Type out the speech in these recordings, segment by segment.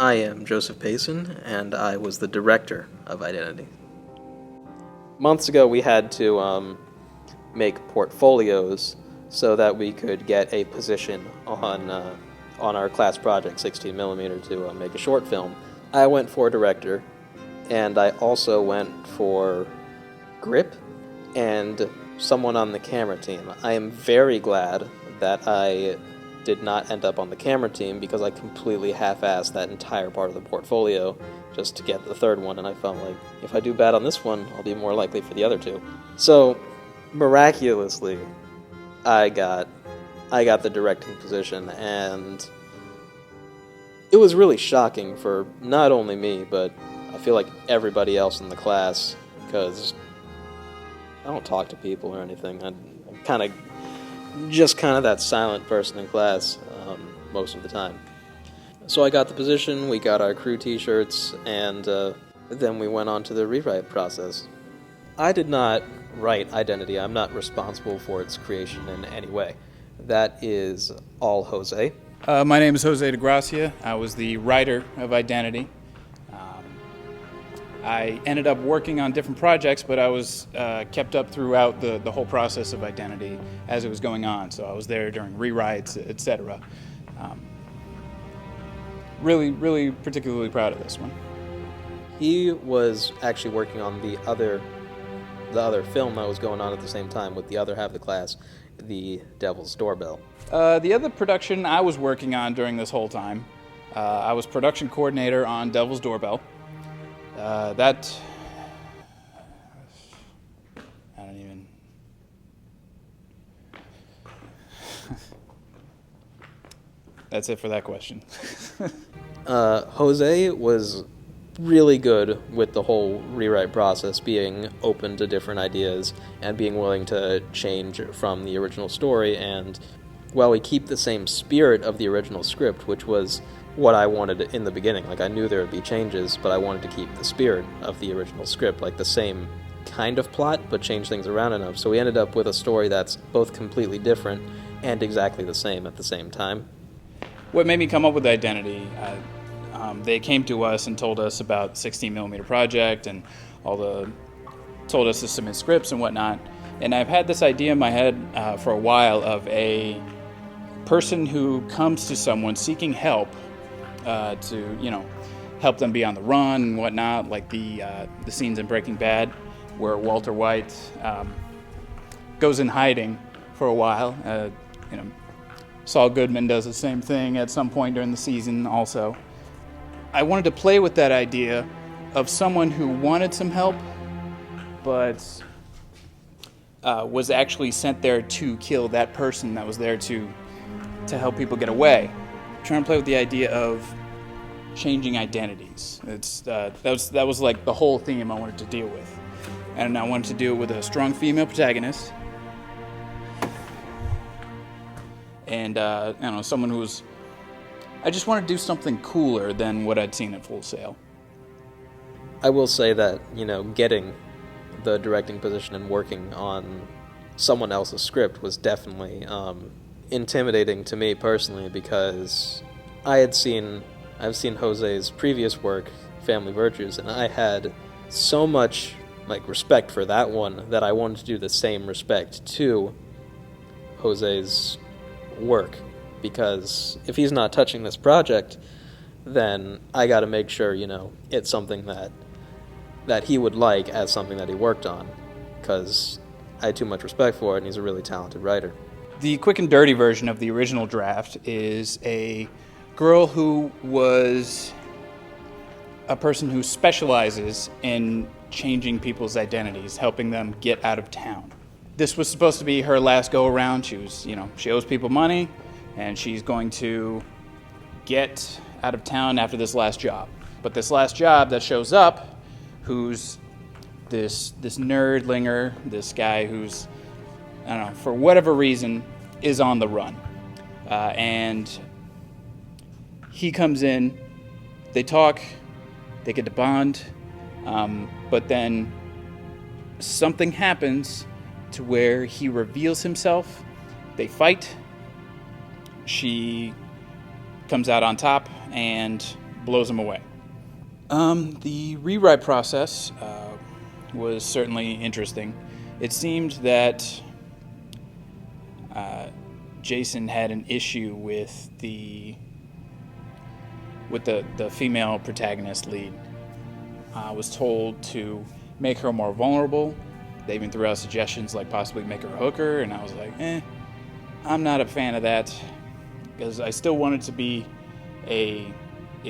I am Joseph Payson, and I was the director of Identity. Months ago, we had to make portfolios so that we could get a position on our class project, 16mm, to make a short film. I went for director, and I also went for grip and someone on the camera team. I am very glad that I did not end up on the camera team because I completely half-assed that entire part of the portfolio just to get the third one, and I felt like if I do bad on this one, I'll be more likely for the other two. So, miraculously, I got the directing position, and it was really shocking for not only me, but I feel like everybody else in the class, because I don't talk to people or anything. I'm kind of that silent person in class most of the time. So I got the position, we got our crew t-shirts, and then we went on to the rewrite process. I did not write Identity. I'm not responsible for its creation in any way. That is all Jose. My name is Jose DeGracia. I was the writer of Identity. I ended up working on different projects, but I was kept up throughout the whole process of Identity as it was going on. So I was there during rewrites, etc. Really particularly proud of this one. He was actually working on the other film that was going on at the same time with the other half of the class, The Devil's Doorbell. The other production I was working on during this whole time, I was production coordinator on Devil's Doorbell. That's it for that question. Jose was really good with the whole rewrite process, being open to different ideas and being willing to change from the original story, and while we keep the same spirit of the original script, which was what I wanted in the beginning. Like, I knew there would be changes, but I wanted to keep the spirit of the original script, like the same kind of plot, but change things around enough. So we ended up with a story that's both completely different and exactly the same at the same time. What made me come up with Identity, they came to us and told us about the 16mm project and told us to submit scripts and whatnot. And I've had this idea in my head for a while of a person who comes to someone seeking help to help them be on the run and whatnot, like the scenes in Breaking Bad where Walter White goes in hiding for a while. Saul Goodman does the same thing at some point during the season also. I wanted to play with that idea of someone who wanted some help, but was actually sent there to kill that person that was there to help people get away. I'm trying to play with the idea of changing identities. That was like the whole theme I wanted to deal with, and I wanted to deal with a strong female protagonist. And someone who was, I just wanted to do something cooler than what I'd seen at Full Sail. I will say that, getting the directing position and working on someone else's script was definitely intimidating to me personally, because I've seen Jose's previous work, Family Virtues, and I had so much respect for that one that I wanted to do the same respect to Jose's work, because if he's not touching this project, then I got to make sure it's something that he would like as something that he worked on, because I had too much respect for it, and he's a really talented writer. The quick and dirty version of the original draft is a girl who was a person who specializes in changing people's identities, helping them get out of town. This was supposed to be her last go-around. She owes people money, and she's going to get out of town after this last job. But this last job that shows up, who's this nerdlinger, this guy who's, for whatever reason, is on the run. And he comes in, they talk, they get to bond, but then something happens to where he reveals himself. They fight. She comes out on top, and blows him away. The rewrite process was certainly interesting. It seemed that Jason had an issue with the female protagonist lead. I was told to make her more vulnerable. They even threw out suggestions like possibly make her a hooker, and I was like, I'm not a fan of that, because I still wanted to be a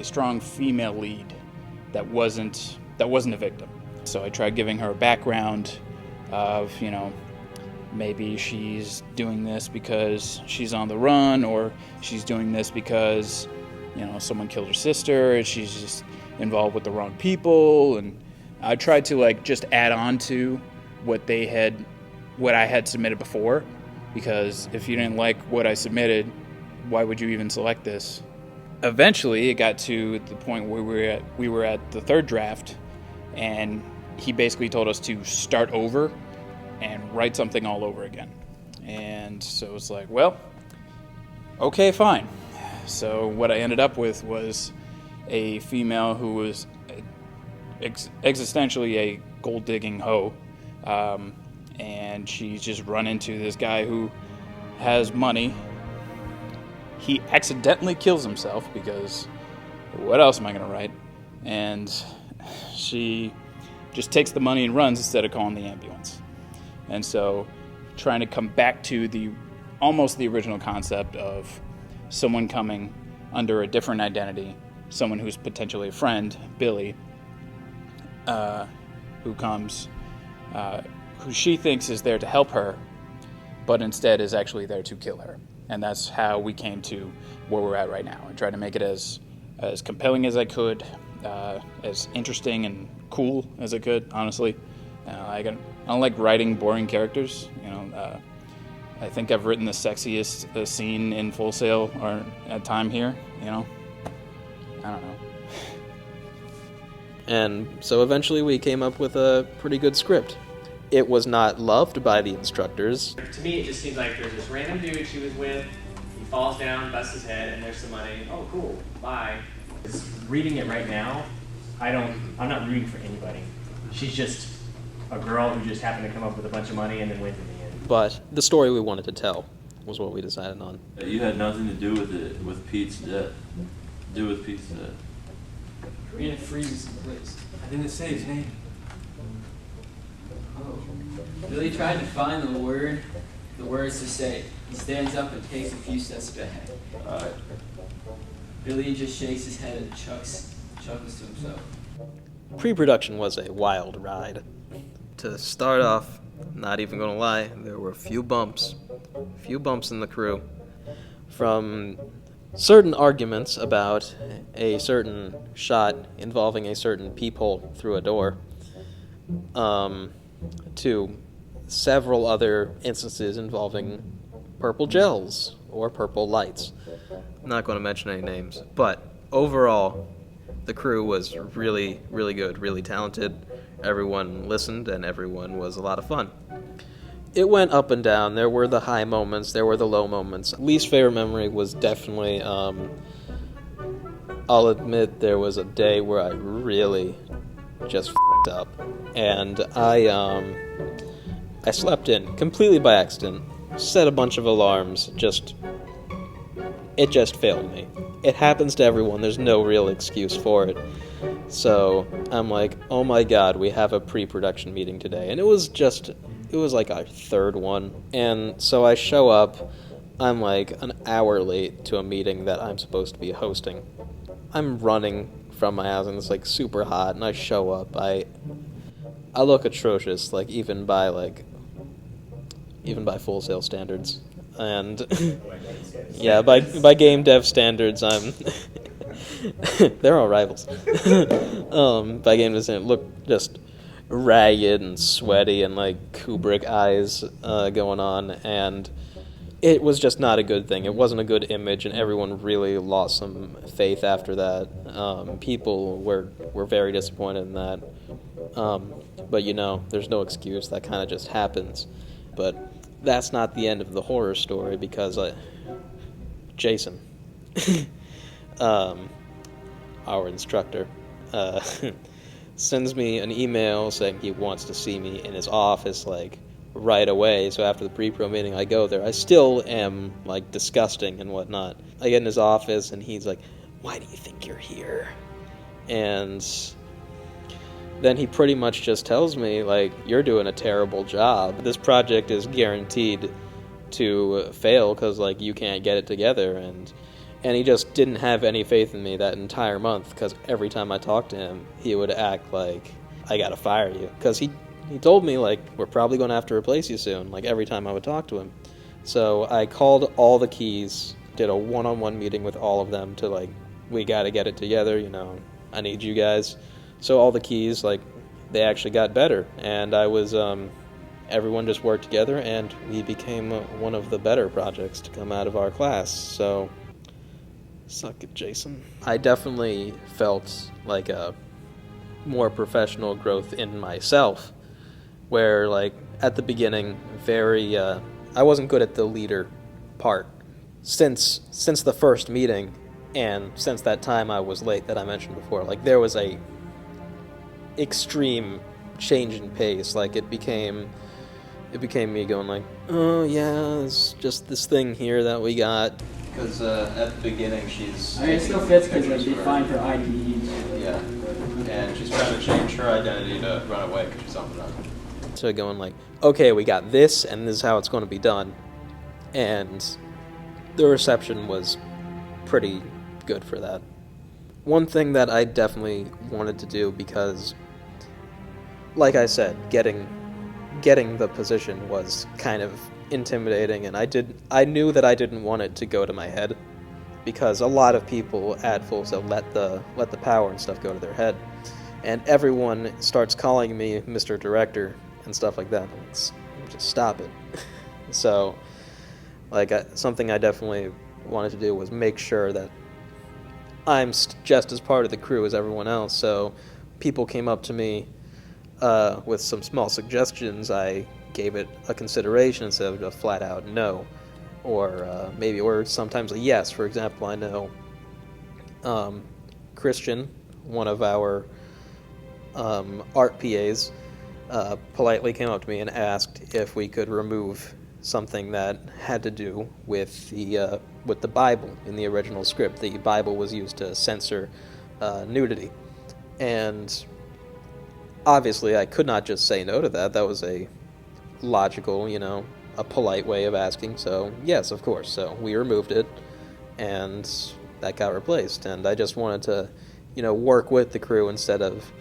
strong female lead that wasn't a victim. So I tried giving her a background of, maybe she's doing this because she's on the run, or she's doing this because, someone killed her sister, and she's just involved with the wrong people. And I tried to just add on to what I had submitted before, because if you didn't like what I submitted, why would you even select this? Eventually, it got to the point where we were at the third draft, and he basically told us to start over and write something all over again. And so it's like, well, okay, fine. So what I ended up with was a female who was existentially a gold-digging hoe, and she's just run into this guy who has money. He accidentally kills himself, because what else am I going to write? And she just takes the money and runs instead of calling the ambulance. And so trying to come back to almost the original concept of someone coming under a different identity, someone who's potentially a friend, Billy, who comes, who she thinks is there to help her, but instead is actually there to kill her. And that's how we came to where we're at right now. I tried to make it as compelling as I could, as interesting and cool as I could, honestly. I don't like writing boring characters. I think I've written the sexiest scene in Full Sail or at time here. I don't know. And so eventually we came up with a pretty good script. It was not loved by the instructors. To me, it just seems like there's this random dude she was with. He falls down, busts his head, and there's some money. Oh, cool. Bye. Reading it right now, I'm not rooting for anybody. She's just a girl who just happened to come up with a bunch of money and then wins in the end. But the story we wanted to tell was what we decided on. You had nothing to do with it, with Pete's death. Korean freezes in place. I didn't say his name. Oh. Billy tried to find the words to say. He stands up and takes a few steps back. Alright. Billy just shakes his head and chuckles to himself. Pre-production was a wild ride. To start off, not even gonna lie, there were a few bumps in the crew. From certain arguments about a certain shot involving a certain peephole through a door, to several other instances involving purple gels or purple lights. I'm not going to mention any names, but overall, the crew was really, really good, really talented. Everyone listened, and everyone was a lot of fun. It went up and down. There were the high moments, there were the low moments. Least favorite memory was definitely, I'll admit there was a day where I really just f***ed up. And I slept in completely by accident, set a bunch of alarms, it just failed me. It happens to everyone, there's no real excuse for it. So I'm like, oh my god, we have a pre-production meeting today. And it was like our third one. And so I show up, I'm like an hour late to a meeting that I'm supposed to be hosting. I'm running from my house and it's like super hot, and I show up, I look atrocious, like even by Full Sail standards. And yeah, by game dev standards, I'm they're all rivals. By game dev standards, look just ragged and sweaty and like Kubrick eyes going on, and it was just not a good thing. It wasn't a good image, and everyone really lost some faith after that. People were very disappointed in that. But there's no excuse. That kind of just happens. But that's not the end of the horror story, because Jason. our instructor, sends me an email saying he wants to see me in his office, like, right away. So after the pre-pro meeting, I go there. I still am, like, disgusting and whatnot. I get in his office, and he's like, "Why do you think you're here?" And then he pretty much just tells me, like, "You're doing a terrible job. This project is guaranteed to fail because, like, you can't get it together." And he just didn't have any faith in me that entire month, because every time I talked to him, he would act like, "I gotta fire you." Because he told me, like, "We're probably going to have to replace you soon," like, every time I would talk to him. So I called all the keys, did a one-on-one meeting with all of them to, like, "We gotta get it together, you know, I need you guys." So all the keys, like, they actually got better, and I was, everyone just worked together, and we became one of the better projects to come out of our class. So, suck it, Jason. I definitely felt like a more professional growth in myself, where, like, at the beginning, I wasn't good at the leader part. Since the first meeting, and since that time I was late that I mentioned before, like, there was a extreme change in pace. Like, it became me going like, "Oh yeah, it's just this thing here that we got." Because at the beginning she's... I mean, it still fits because it'd be fine for ID. Yeah, and she's trying to change her identity to run away because she's on the run. So going like, "Okay, we got this, and this is how it's going to be done." And the reception was pretty good for that. One thing that I definitely wanted to do, because, like I said, getting the position was kind of intimidating, and I knew that I didn't want it to go to my head, because a lot of people at Full Sail let the power and stuff go to their head, and everyone starts calling me Mr. Director and stuff like that. Just stop it. So, like, something I definitely wanted to do was make sure that I'm just as part of the crew as everyone else. So people came up to me with some small suggestions. I gave it a consideration instead of a flat-out no, or sometimes a yes. For example, I know Christian, one of our art PAs, politely came up to me and asked if we could remove something that had to do with the Bible in the original script. The Bible was used to censor nudity, and obviously I could not just say no to that. That was a logical, a polite way of asking. So yes, of course. So we removed it, and that got replaced. And I just wanted to, work with the crew instead of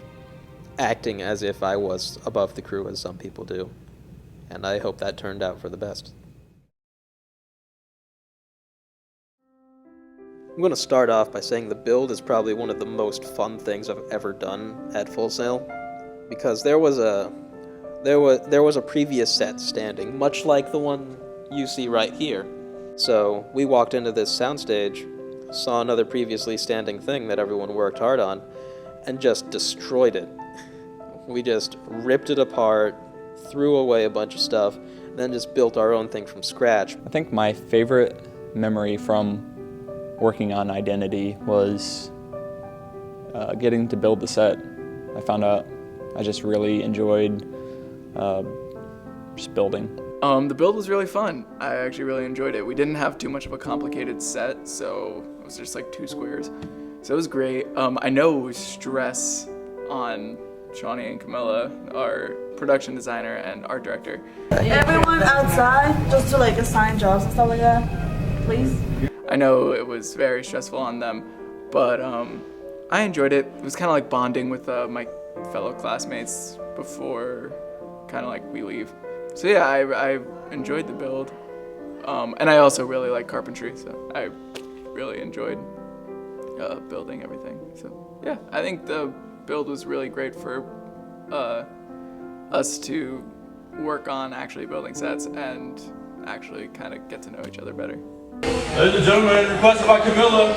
acting as if I was above the crew, as some people do. And I hope that turned out for the best. I'm going to start off by saying the build is probably one of the most fun things I've ever done at Full Sail, because there was a previous set standing, much like the one you see right here. So we walked into this soundstage, saw another previously standing thing that everyone worked hard on, and just destroyed it. We just ripped it apart, threw away a bunch of stuff, and then just built our own thing from scratch. I think my favorite memory from working on Identity was getting to build the set. I found out I just really enjoyed just building. The build was really fun. I actually really enjoyed it. We didn't have too much of a complicated set, so it was just like 2 squares. So it was great. I know it was stress on Shawnee and Camilla, our production designer and art director. Everyone outside, just to like assign jobs and stuff like that, please. I know it was very stressful on them, but I enjoyed it. It was kind of like bonding with my fellow classmates before kind of like we leave. So yeah, I enjoyed the build, and I also really like carpentry, so I really enjoyed building everything. So yeah, I think the build was really great for us to work on actually building sets and actually kind of get to know each other better. Ladies and gentlemen, requested by Camilla.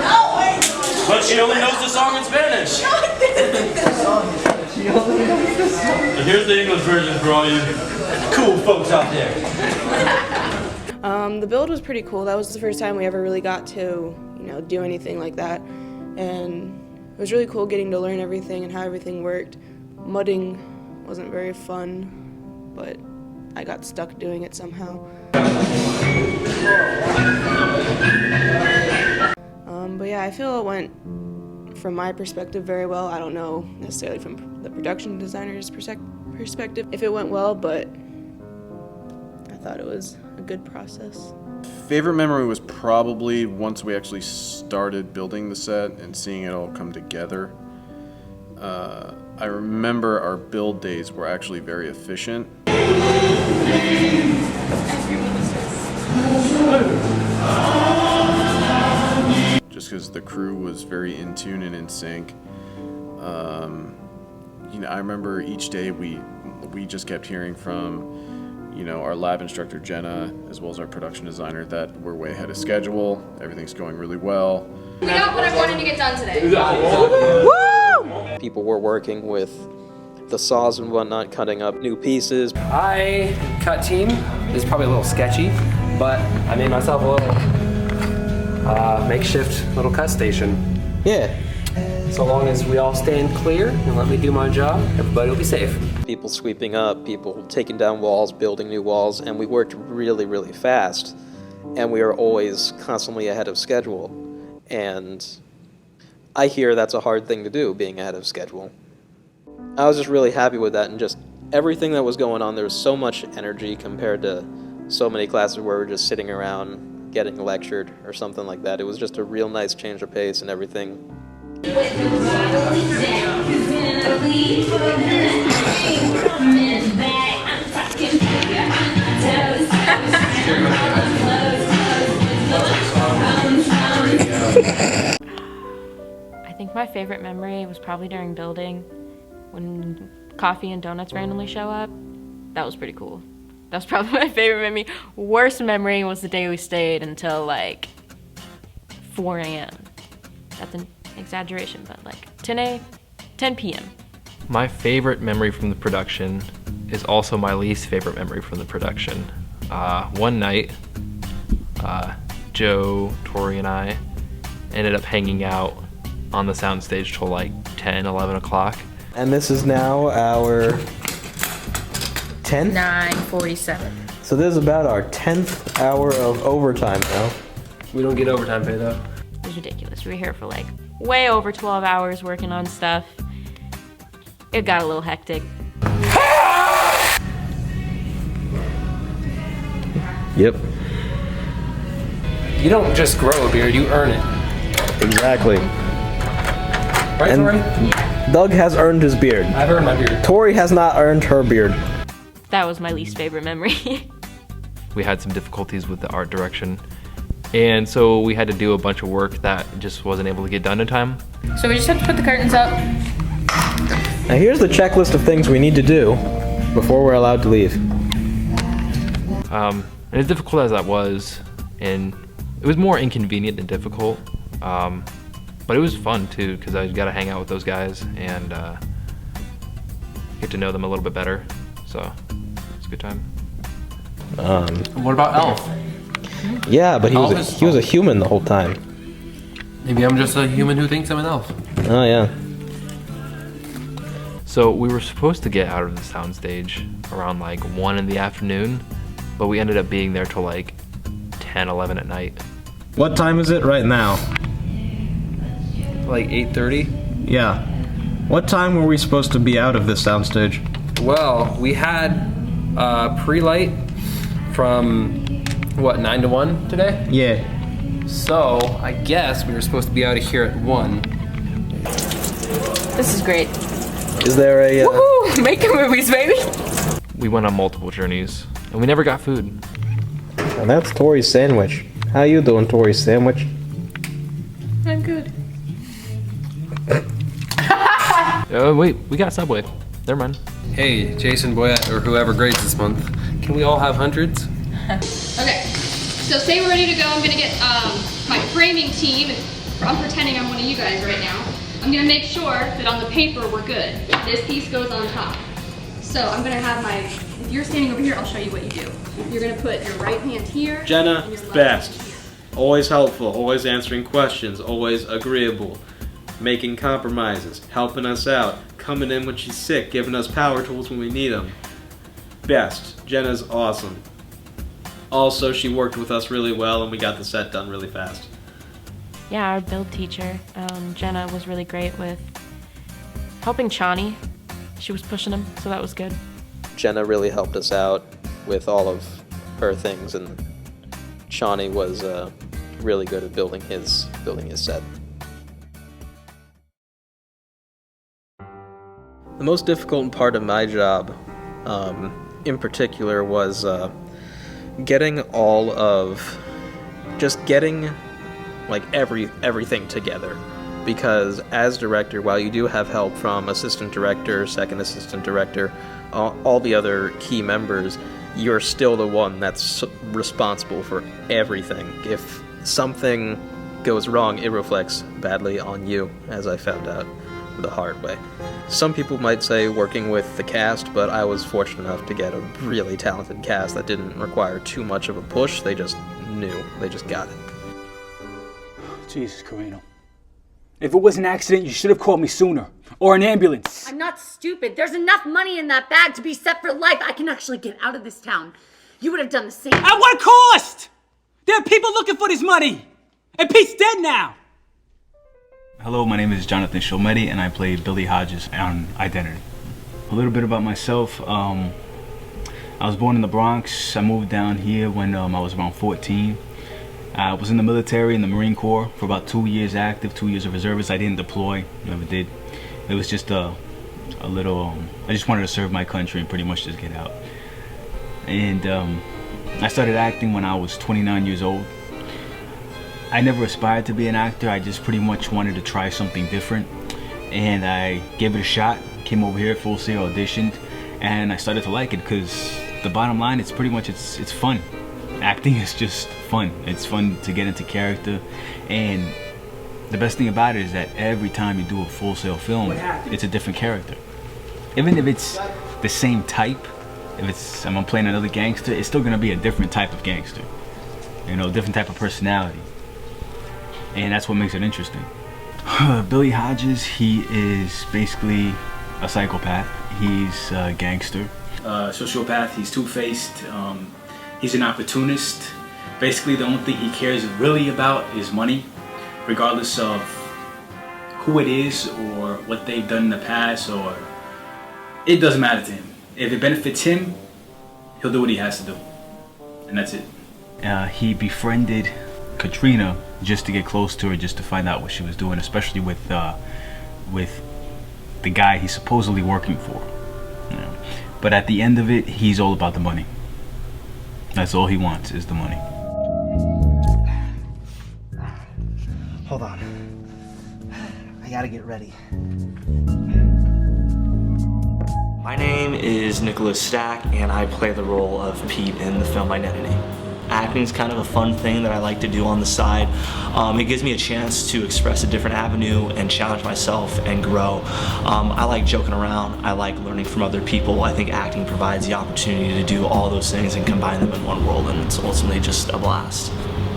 No, wait! But she only knows the song in Spanish. And here's the English version for all you cool folks out there. The build was pretty cool. That was the first time we ever really got to, do anything like that. And It was really cool getting to learn everything and how everything worked. Mudding wasn't very fun, but I got stuck doing it somehow. But yeah, I feel it went, from my perspective, very well. I don't know necessarily from the production designer's perspective if it went well, but I thought it was a good process. Favorite memory was probably once we actually started building the set and seeing it all come together. I remember our build days were actually very efficient. Just because the crew was very in tune and in sync. You know, I remember each day we just kept hearing from, you know, our lab instructor Jenna, as well as our production designer, that we're way ahead of schedule. Everything's going really well. We got what I wanted to get done today. Woo! People were working with the saws and whatnot, cutting up new pieces. I cut team. This is probably a little sketchy, but I made myself a little makeshift little cut station. Yeah. So long as we all stand clear and let me do my job, everybody will be safe. People sweeping up, people taking down walls, building new walls, and we worked really, really fast. And we were always constantly ahead of schedule. And I hear that's a hard thing to do, being ahead of schedule. I was just really happy with that, and just everything that was going on, there was so much energy compared to so many classes where we're just sitting around getting lectured or something like that. It was just a real nice change of pace and everything. I think my favorite memory was probably during building, when coffee and donuts randomly show up. That was pretty cool. That was probably my favorite memory. Worst memory was the day we stayed until like 4 a.m. That's an exaggeration, but like 10 p.m. My favorite memory from the production is also my least favorite memory from the production. One night, Joe, Tori, and I ended up hanging out on the soundstage till like 10, 11 o'clock. And this is now our 10th? 9:47. So this is about our 10th hour of overtime now. We don't get overtime pay though. It was ridiculous. We were here for like way over 12 hours working on stuff. It got a little hectic. Yep. You don't just grow a beard, you earn it. Exactly. Right, and Tori? Doug has earned his beard. I've earned my beard. Tori has not earned her beard. That was my least favorite memory. We had some difficulties with the art direction, and so we had to do a bunch of work that just wasn't able to get done in time. So we just have to put the curtains up. Now here's the checklist of things we need to do before we're allowed to leave. And as difficult as that was, and it was more inconvenient than difficult, but it was fun too, because I got to hang out with those guys and get to know them a little bit better. So it's a good time. What about Elf? Yeah, but he was a human the whole time. Maybe I'm just a human who thinks I'm an elf. Oh yeah. So we were supposed to get out of the soundstage around like 1 in the afternoon, but we ended up being there till like 10, 11 at night. What time is it right now? Like 8:30? Yeah. What time were we supposed to be out of this soundstage? Well, we had pre-light from, what, 9 to 1 today? Yeah. So, I guess we were supposed to be out of here at 1. This is great. Is there a... Woohoo! Making movies, baby! We went on multiple journeys, and we never got food. And that's Tori's sandwich. How you doing, Tori's sandwich? I'm good. Wait, we got Subway. Never mind. Hey, Jason Boyette, or whoever grades this month, can we all have hundreds? Okay, so stay ready to go. I'm gonna get my framing team. I'm pretending I'm one of you guys right now. I'm gonna make sure that on the paper we're good. This piece goes on top. So I'm gonna have if you're standing over here, I'll show you what you do. You're gonna put your right hand here. Jenna, best. Always helpful, always answering questions, always agreeable. making compromises, helping us out, coming in when she's sick, giving us power tools when we need them. Best. Jenna's awesome. Also, she worked with us really well and we got the set done really fast. Yeah, our build teacher, Jenna, was really great with helping Chani. She was pushing him, so that was good. Jenna really helped us out with all of her things, and Chani was really good at building his set. The most difficult part of my job, in particular, was getting like everything together. Because as director, while you do have help from assistant director, second assistant director, all the other key members, you're still the one that's responsible for everything. If something goes wrong, it reflects badly on you, as I found out the hard way. Some people might say working with the cast, but I was fortunate enough to get a really talented cast that didn't require too much of a push. They just knew. They just got it. Jesus, Carino. If it was an accident, you should have called me sooner. Or an ambulance. I'm not stupid. There's enough money in that bag to be set for life. I can actually get out of this town. You would have done the same. At what cost? There are people looking for this money. And Pete's dead now. Hello, my name is Jonathan Shomedi, and I play Billy Hodges on Identity. A little bit about myself. I was born in the Bronx. I moved down here when I was around 14. I was in the military, in the Marine Corps, for about 2 years active, 2 years of reservist. I didn't deploy, never did. It was just a little, I just wanted to serve my country and pretty much just get out. And I started acting when I was 29 years old. I never aspired to be an actor. I just pretty much wanted to try something different. And I gave it a shot, came over here, Full Sail, auditioned, and I started to like it because the bottom line, it's pretty much, it's fun. Acting is just fun. It's fun to get into character, and the best thing about it is that every time you do a Full Sail film, it's a different character. Even if it's the same type, if it's I'm playing another gangster, it's still gonna be a different type of gangster. You know, different type of personality, and that's what makes it interesting. Billy Hodges, he is basically a psychopath. He's a gangster, sociopath. He's two-faced. He's an opportunist. Basically, the only thing he cares really about is money, regardless of who it is or what they've done in the past, or it doesn't matter to him. If it benefits him, he'll do what he has to do, and that's it. He befriended Katrina just to get close to her, just to find out what she was doing, especially with the guy he's supposedly working for. You know. But at the end of it, he's all about the money. That's all he wants, is the money. Hold on. I gotta get ready. My name is Nicholas Stack, and I play the role of Pete in the film Identity. Acting is kind of a fun thing that I like to do on the side. It gives me a chance to express a different avenue and challenge myself and grow. I like joking around. I like learning from other people. I think acting provides the opportunity to do all those things and combine them in one world, and it's ultimately just a blast.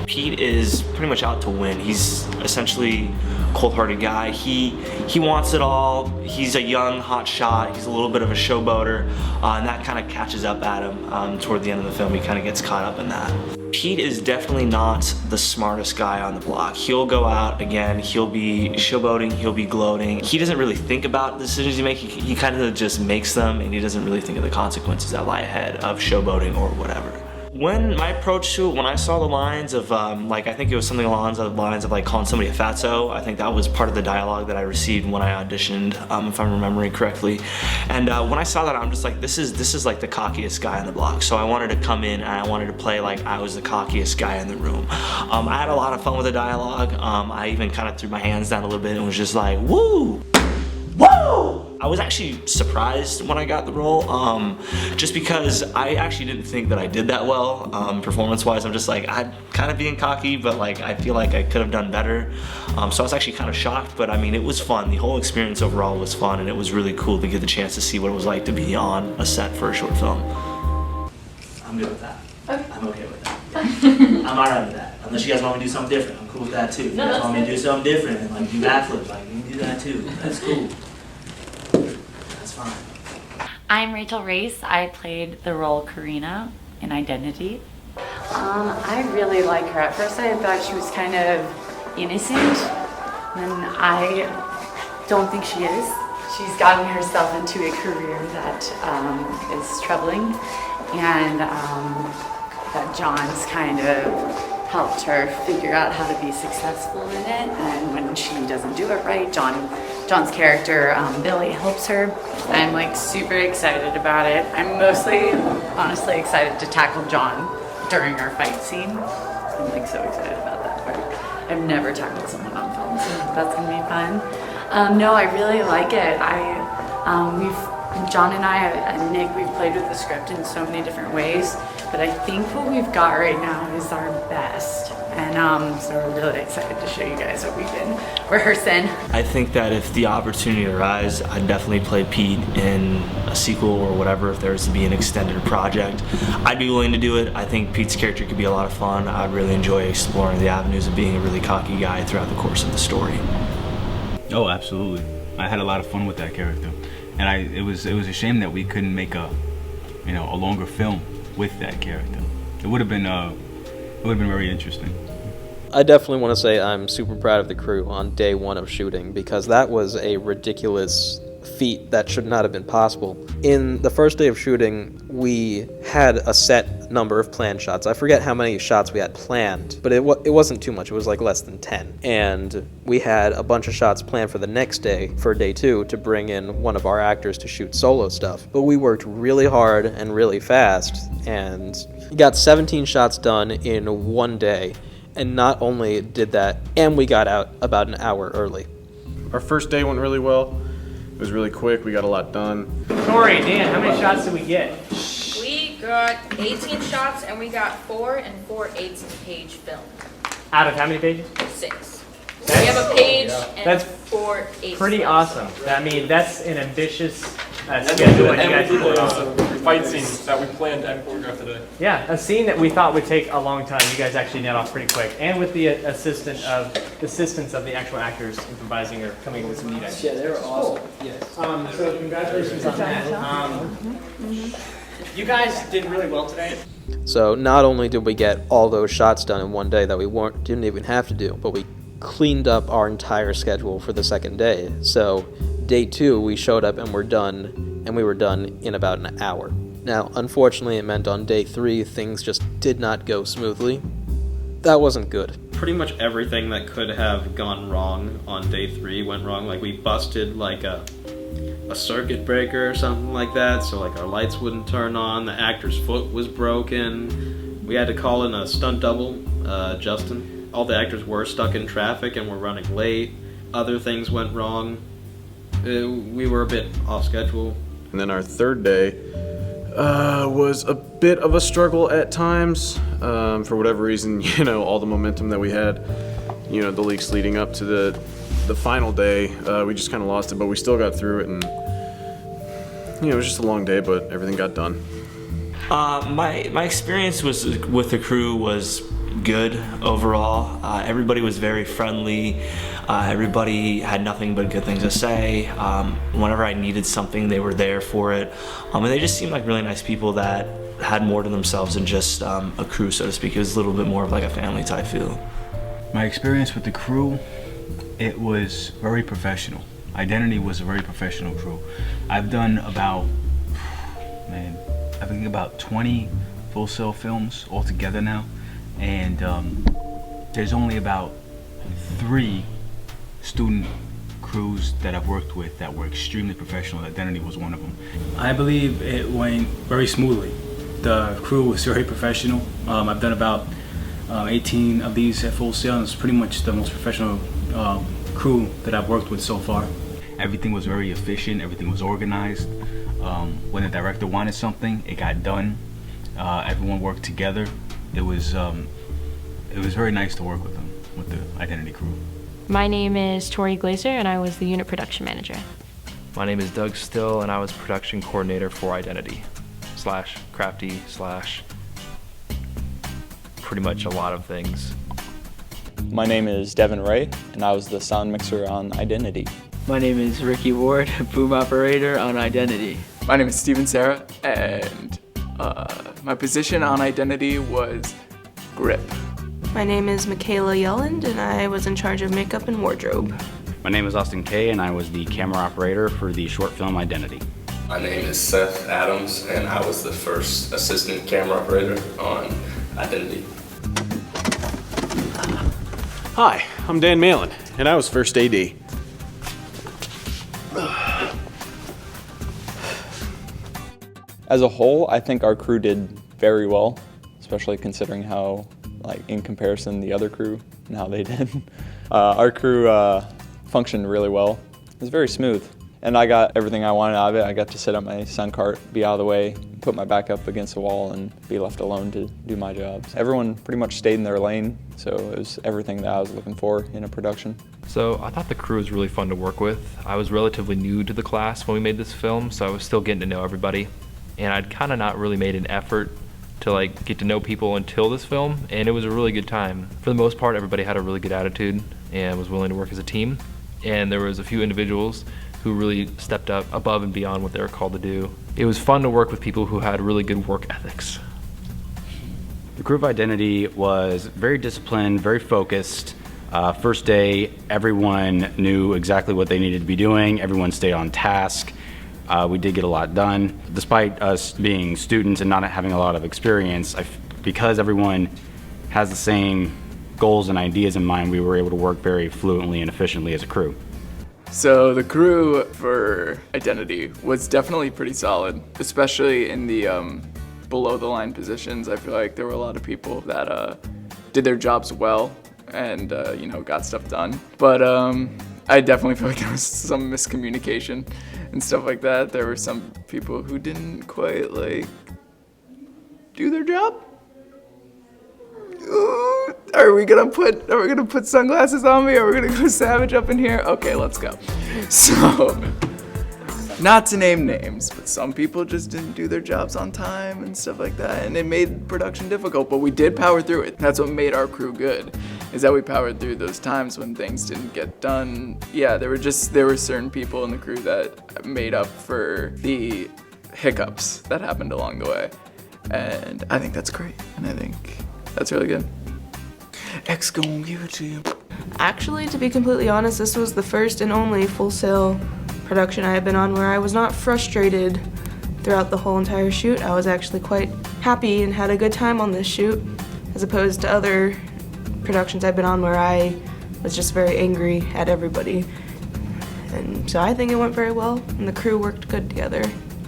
Pete is pretty much out to win. He's essentially a cold-hearted guy. He wants it all. He's a young hot shot. He's a little bit of a showboater, and that kind of catches up at him toward the end of the film. He kind of gets caught up in that. Pete is definitely not the smartest guy on the block. He'll go out again, he'll be showboating, he'll be gloating. He doesn't really think about the decisions he makes. He kind of just makes them, and he doesn't really think of the consequences that lie ahead of showboating or whatever. When my approach to it, when I saw the lines of, I think it was something along the lines of calling somebody a fatso, I think that was part of the dialogue that I received when I auditioned, if I'm remembering correctly. And when I saw that, I'm just like, this is like the cockiest guy on the block. So I wanted to come in and I wanted to play like I was the cockiest guy in the room. I had a lot of fun with the dialogue. I even kind of threw my hands down a little bit and was just like, woo! Woo! I was actually surprised when I got the role, just because I actually didn't think that I did that well, performance-wise. I'm just like, I'm kind of being cocky, but like I feel like I could have done better. So I was actually kind of shocked, but I mean, it was fun. The whole experience overall was fun, and it was really cool to get the chance to see what it was like to be on a set for a short film. I'm good with that. Okay. I'm okay with that. Yeah. I'm alright with that. Unless you guys want me to do something different, I'm cool with that too. If you guys want me to do something different and like do backflips, like you can do that too. That's cool. That's fine. I'm Rachel Race. I played the role Karina in Identity. I really like her. At first I thought she was kind of innocent, and I don't think she is. She's gotten herself into a career that is troubling, and that John's kind of helped her figure out how to be successful in it, and when she doesn't do it right, John's character, Billy, helps her. I'm like super excited about it. I'm mostly, honestly excited to tackle John during our fight scene. I'm like so excited about that part. I've never tackled someone on film, so that's gonna be fun. No, I really like it. John and I and Nick, we've played with the script in so many different ways, but I think what we've got right now is our best. And so we're really excited to show you guys what we've been rehearsing. I think that if the opportunity arises, I'd definitely play Pete in a sequel or whatever, if there was to be an extended project. I'd be willing to do it. I think Pete's character could be a lot of fun. I'd really enjoy exploring the avenues of being a really cocky guy throughout the course of the story. Oh, absolutely. I had a lot of fun with that character. And it was a shame that we couldn't make a longer film with that character. It would have been very interesting. I definitely want to say I'm super proud of the crew on day one of shooting, because that was a ridiculous feat that should not have been possible. In the first day of shooting, we had a set number of planned shots. I forget how many shots we had planned, but it wasn't too much. It was like less than 10. And we had a bunch of shots planned for the next day, for day 2, to bring in one of our actors to shoot solo stuff. But we worked really hard and really fast, and got 17 shots done in one day. And not only did that, and we got out about an hour early. Our first day went really well. It was really quick. We got a lot done. Tori, Dan, how many shots did we get? We got 18 shots and we got 4 4/8 page film. Out of how many pages? 6. So we have a page and That's 4 8. Pretty awesome. I mean, that's an ambitious schedule. And you guys we did put on. fight scenes that we planned and choreographed today. Yeah, a scene that we thought would take a long time, you guys actually nailed off pretty quick, and with the assistance of the actual actors improvising or coming up with some neat ideas. Yeah, they were awesome. Yes. So congratulations on that. You guys did really well today. So not only did we get all those shots done in one day that we didn't even have to do, but we cleaned up our entire schedule for the second day. So day 2, we showed up and we were done in about an hour. Now, unfortunately, it meant on day 3, things just did not go smoothly. That wasn't good. Pretty much everything that could have gone wrong on day 3 went wrong. Like, we busted like a circuit breaker or something like that, so like our lights wouldn't turn on, the actor's foot was broken, we had to call in a stunt double, Justin. All the actors were stuck in traffic and were running late. Other things went wrong. We were a bit off schedule. And then our third day was a bit of a struggle at times. For whatever reason, all the momentum that we had, the leaks leading up to the final day, we just kind of lost it, but we still got through it, and it was just a long day, but everything got done. My experience with the crew was good overall. Everybody was very friendly. Everybody had nothing but good things to say. Whenever I needed something, they were there for it. And they just seemed like really nice people that had more to themselves than just a crew, so to speak. It was a little bit more of like a family type feel. My experience with the crew, it was very professional. Identity was a very professional crew. I've done about 20 Full Sail films altogether now, and there's only about 3 student crews that I've worked with that were extremely professional. Identity was one of them. I believe it went very smoothly. The crew was very professional. I've done about 18 of these at Full Sail, and it's pretty much the most professional crew that I've worked with so far. Everything was very efficient, everything was organized. When the director wanted something, it got done. Everyone worked together. It was very nice to work with them, with the Identity crew. My name is Tori Glazer, and I was the unit production manager. My name is Doug Still, and I was production coordinator for Identity / Crafty / pretty much a lot of things. My name is Devin Ray, and I was the sound mixer on Identity. My name is Ricky Ward, boom operator on Identity. My name is Steven Serra, and my position on Identity was grip. My name is Michaela Yelland, and I was in charge of makeup and wardrobe. My name is Austin Kay, and I was the camera operator for the short film Identity. My name is Seth Adams, and I was the first assistant camera operator on Identity. Hi, I'm Dan Malin, and I was first AD. As a whole, I think our crew did very well, especially considering how, in comparison, the other crew and how they did. Our crew functioned really well. It was very smooth, and I got everything I wanted out of it. I got to sit on my sun cart, be out of the way, put my back up against the wall, and be left alone to do my jobs. Everyone pretty much stayed in their lane, so it was everything that I was looking for in a production. So I thought the crew was really fun to work with. I was relatively new to the class when we made this film, so I was still getting to know everybody. And I'd kind of not really made an effort to get to know people until this film, and it was a really good time. For the most part, everybody had a really good attitude and was willing to work as a team. And there was a few individuals who really stepped up above and beyond what they were called to do. It was fun to work with people who had really good work ethics. The crew of Identity was very disciplined, very focused. First day, everyone knew exactly what they needed to be doing. Everyone stayed on task. We did get a lot done. Despite us being students and not having a lot of experience, because everyone has the same goals and ideas in mind, we were able to work very fluently and efficiently as a crew. So the crew for Identity was definitely pretty solid, especially in the below the line positions. I feel like there were a lot of people that did their jobs well and got stuff done. But I definitely feel like there was some miscommunication and stuff like that. There were some people who didn't quite do their job. Ooh, are we gonna put sunglasses on me? Are we gonna go savage up in here? Okay, let's go. So, not to name names, but some people just didn't do their jobs on time and stuff like that, and it made production difficult, but we did power through it. That's what made our crew good, is that we powered through those times when things didn't get done. Yeah, there were certain people in the crew that made up for the hiccups that happened along the way, and I think that's great, and I think that's really good. X gon' give it to you. Actually, to be completely honest, this was the first and only Full Sail production I have been on where I was not frustrated throughout the whole entire shoot. I was actually quite happy and had a good time on this shoot, as opposed to other productions I've been on where I was just very angry at everybody. And so I think it went very well, and the crew worked good together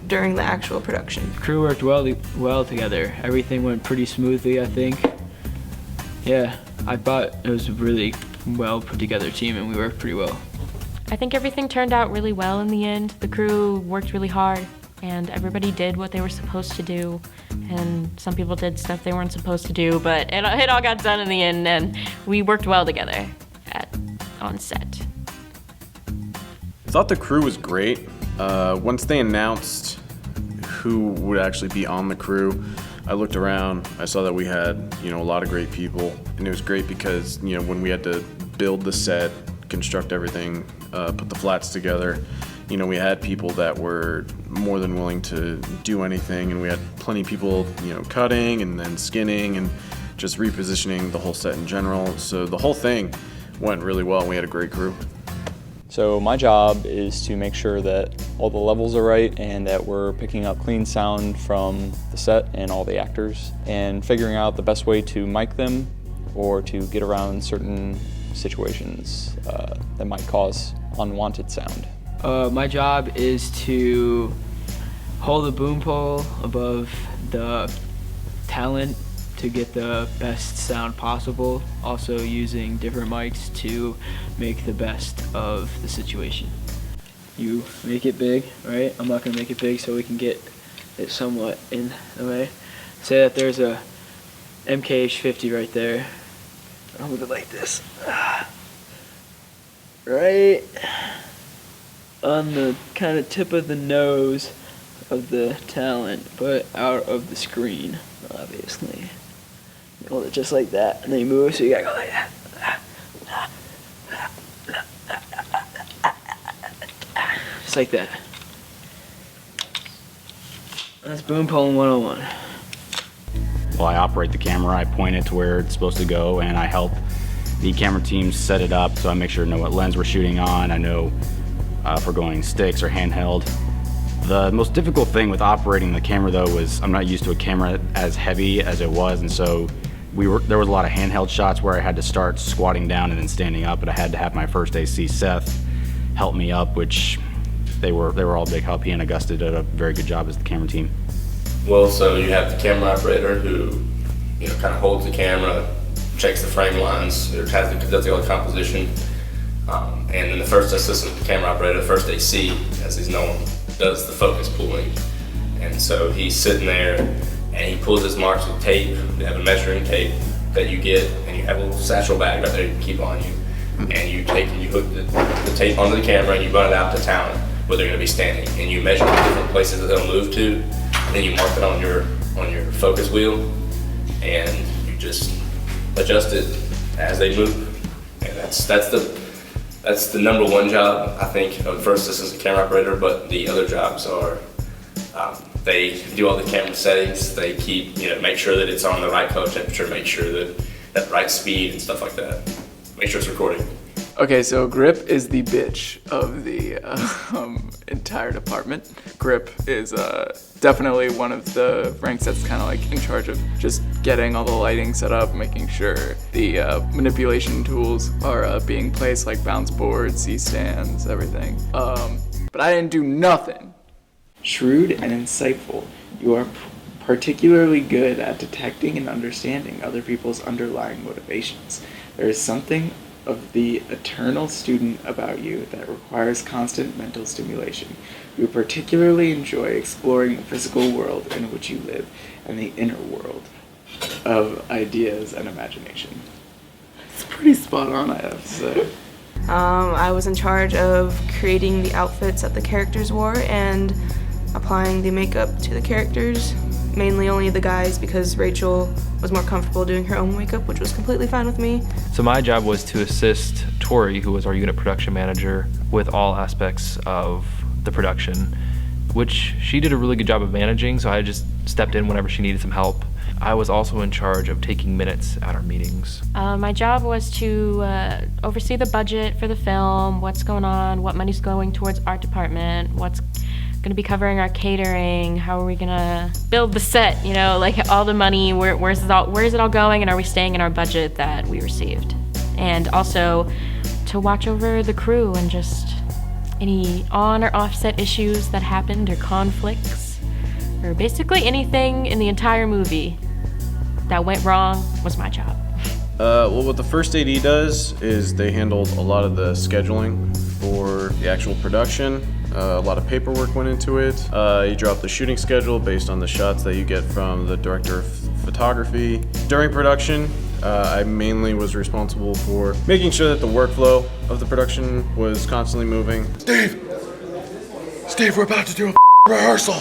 during the actual production. Crew worked well together. Everything went pretty smoothly, I think. Yeah, I thought it was a really well put together team, and we worked pretty well. I think everything turned out really well in the end. The crew worked really hard, and everybody did what they were supposed to do. And some people did stuff they weren't supposed to do, but it all got done in the end, and we worked well together on set. I thought the crew was great. Once they announced who would actually be on the crew, I looked around, I saw that we had, a lot of great people, and it was great because, when we had to build the set, construct everything, put the flats together, we had people that were more than willing to do anything, and we had plenty of people, cutting and then skinning and just repositioning the whole set in general. So the whole thing went really well, and we had a great crew. So my job is to make sure that all the levels are right and that we're picking up clean sound from the set and all the actors and figuring out the best way to mic them or to get around certain situations that might cause unwanted sound. My job is to hold the boom pole above the talent to get the best sound possible, also using different mics to make the best of the situation. You make it big, right? I'm not gonna make it big so we can get it somewhat in the way. Say that there's a MKH50 right there. I'll move it like this. Right on the kind of tip of the nose of the talent, but out of the screen, obviously. Hold it just like that, and then you move, so you gotta go like that. Just like that. That's boom pole 101. Well, I operate the camera, I point it to where it's supposed to go, and I help the camera team set it up, so I make sure to know what lens we're shooting on. I know if we're going sticks or handheld. The most difficult thing with operating the camera, though, was I'm not used to a camera as heavy as it was, and so there was a lot of handheld shots where I had to start squatting down and then standing up, but I had to have my first AC Seth help me up, which they were all big help. He and Augusta did a very good job as the camera team. Well, so you have the camera operator who, kind of holds the camera, checks the frame lines, or does the composition, and then the first assistant camera operator, the first AC, as he's known, does the focus pulling. And so he's sitting there and he pulls his marks with tape. You have a measuring tape that you get, and you have a little satchel bag right there you can keep on you. And you hook the tape onto the camera and you run it out to town where they're going to be standing. And you measure the different places that they'll move to. And then you mark it on your focus wheel, and you just adjust it as they move. And that's the number one job, I think, of first assistant camera operator. But the other jobs are they do all the camera settings. They keep make sure that it's on the right color temperature, make sure that at the right speed and stuff like that. Make sure it's recording. Okay, so Grip is the bitch of the entire department. Grip is definitely one of the ranks that's kind of like in charge of just getting all the lighting set up, making sure the manipulation tools are being placed, like bounce boards, C-stands, everything. But I didn't do nothing. Shrewd and insightful, you are particularly good at detecting and understanding other people's underlying motivations. There is something of the eternal student about you that requires constant mental stimulation. You particularly enjoy exploring the physical world in which you live and the inner world of ideas and imagination. It's pretty spot on, I have to say. I was in charge of creating the outfits that the characters wore and applying the makeup to the characters. Mainly only the guys, because Rachel was more comfortable doing her own makeup, which was completely fine with me. So my job was to assist Tori, who was our unit production manager, with all aspects of the production, which she did a really good job of managing, so I just stepped in whenever she needed some help. I was also in charge of taking minutes at our meetings. My job was to oversee the budget for the film, what's going on, what money's going towards art department, what's going to be covering our catering, how are we going to build the set, like all the money, where is it all going, and are we staying in our budget that we received? And also to watch over the crew and just any on or offset issues that happened or conflicts, or basically anything in the entire movie that went wrong was my job. Well, what the first AD does is they handled a lot of the scheduling for the actual production. A lot of paperwork went into it. You drop the shooting schedule based on the shots that you get from the director of photography. During production, I mainly was responsible for making sure that the workflow of the production was constantly moving. Steve, we're about to do a rehearsal.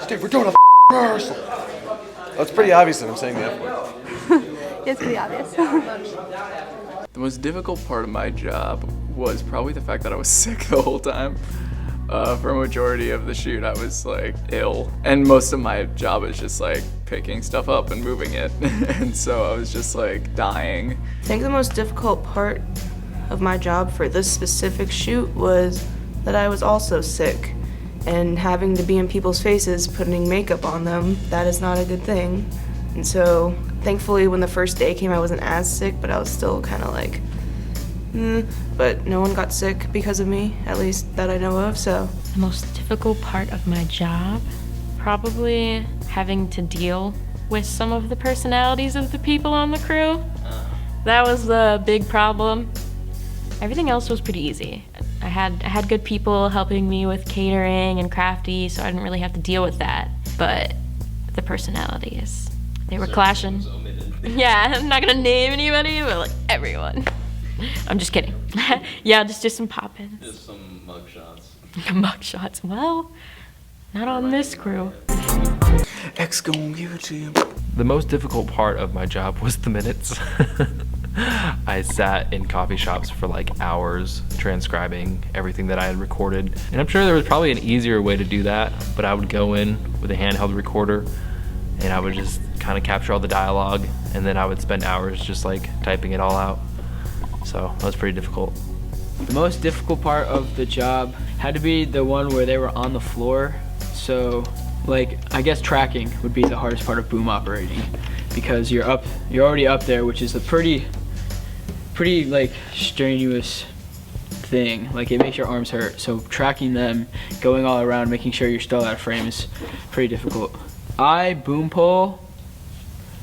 Steve, we're doing a rehearsal. That's pretty obvious that I'm saying the F word. It's pretty obvious. The most difficult part of my job was probably the fact that I was sick the whole time. For a majority of the shoot, I was ill, and most of my job is just picking stuff up and moving it, and so I was just dying. I think the most difficult part of my job for this specific shoot was that I was also sick, and having to be in people's faces, putting makeup on them, that is not a good thing. And so, thankfully, when the first day came, I wasn't as sick, but I was still kind of but no one got sick because of me, at least that I know of, so. The most difficult part of my job, probably having to deal with some of the personalities of the people on the crew. That was the big problem. Everything else was pretty easy. I had good people helping me with catering and crafty, so I didn't really have to deal with that. But the personalities, they were clashing. Yeah, I'm not gonna name anybody, but everyone. I'm just kidding. Yeah, just some pop-ins. Just some mug shots. Mug shots. Well, not on this crew. X gonna give it to you. The most difficult part of my job was the minutes. I sat in coffee shops for like hours transcribing everything that I had recorded. And I'm sure there was probably an easier way to do that, but I would go in with a handheld recorder and I would just kind of capture all the dialogue, and then I would spend hours just like typing it all out. So that was pretty difficult. The most difficult part of the job had to be the one where they were on the floor. So, like, I guess tracking would be the hardest part of boom operating, because you're already up there, which is a pretty like strenuous thing. Like, it makes your arms hurt. So tracking them, going all around, making sure you're still out of frame is pretty difficult. I boom pole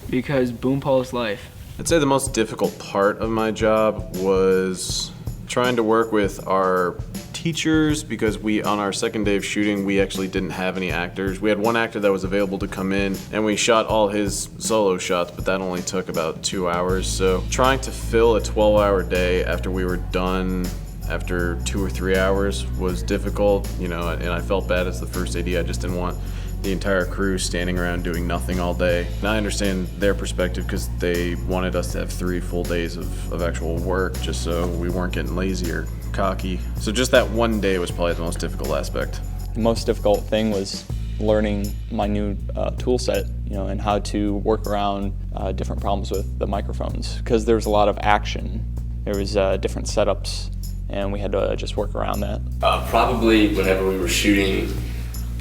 because boom pole is life. I'd say the most difficult part of my job was trying to work with our teachers, because on our second day of shooting, we actually didn't have any actors. We had one actor that was available to come in, and we shot all his solo shots, but that only took about 2 hours. So trying to fill a 12-hour day after we were done after 2 or 3 hours was difficult, and I felt bad as the first AD. I just didn't want the entire crew standing around doing nothing all day. And I understand their perspective, because they wanted us to have 3 full days of actual work, just so we weren't getting lazy or cocky. So just that one day was probably the most difficult aspect. The most difficult thing was learning my new tool set, and how to work around different problems with the microphones, because there was a lot of action. There was different setups, and we had to just work around that. Probably whenever we were shooting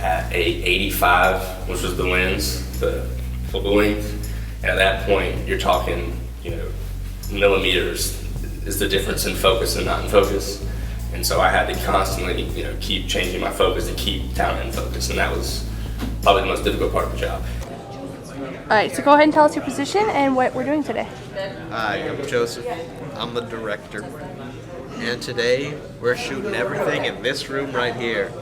at 85, which was the lens, the focal length. At that point, you're talking, millimeters is the difference in focus and not in focus. And so I had to constantly, keep changing my focus to keep down in focus, and that was probably the most difficult part of the job. All right, so go ahead and tell us your position and what we're doing today. Hi, I'm Joseph. I'm the director. And today, we're shooting everything in this room right here.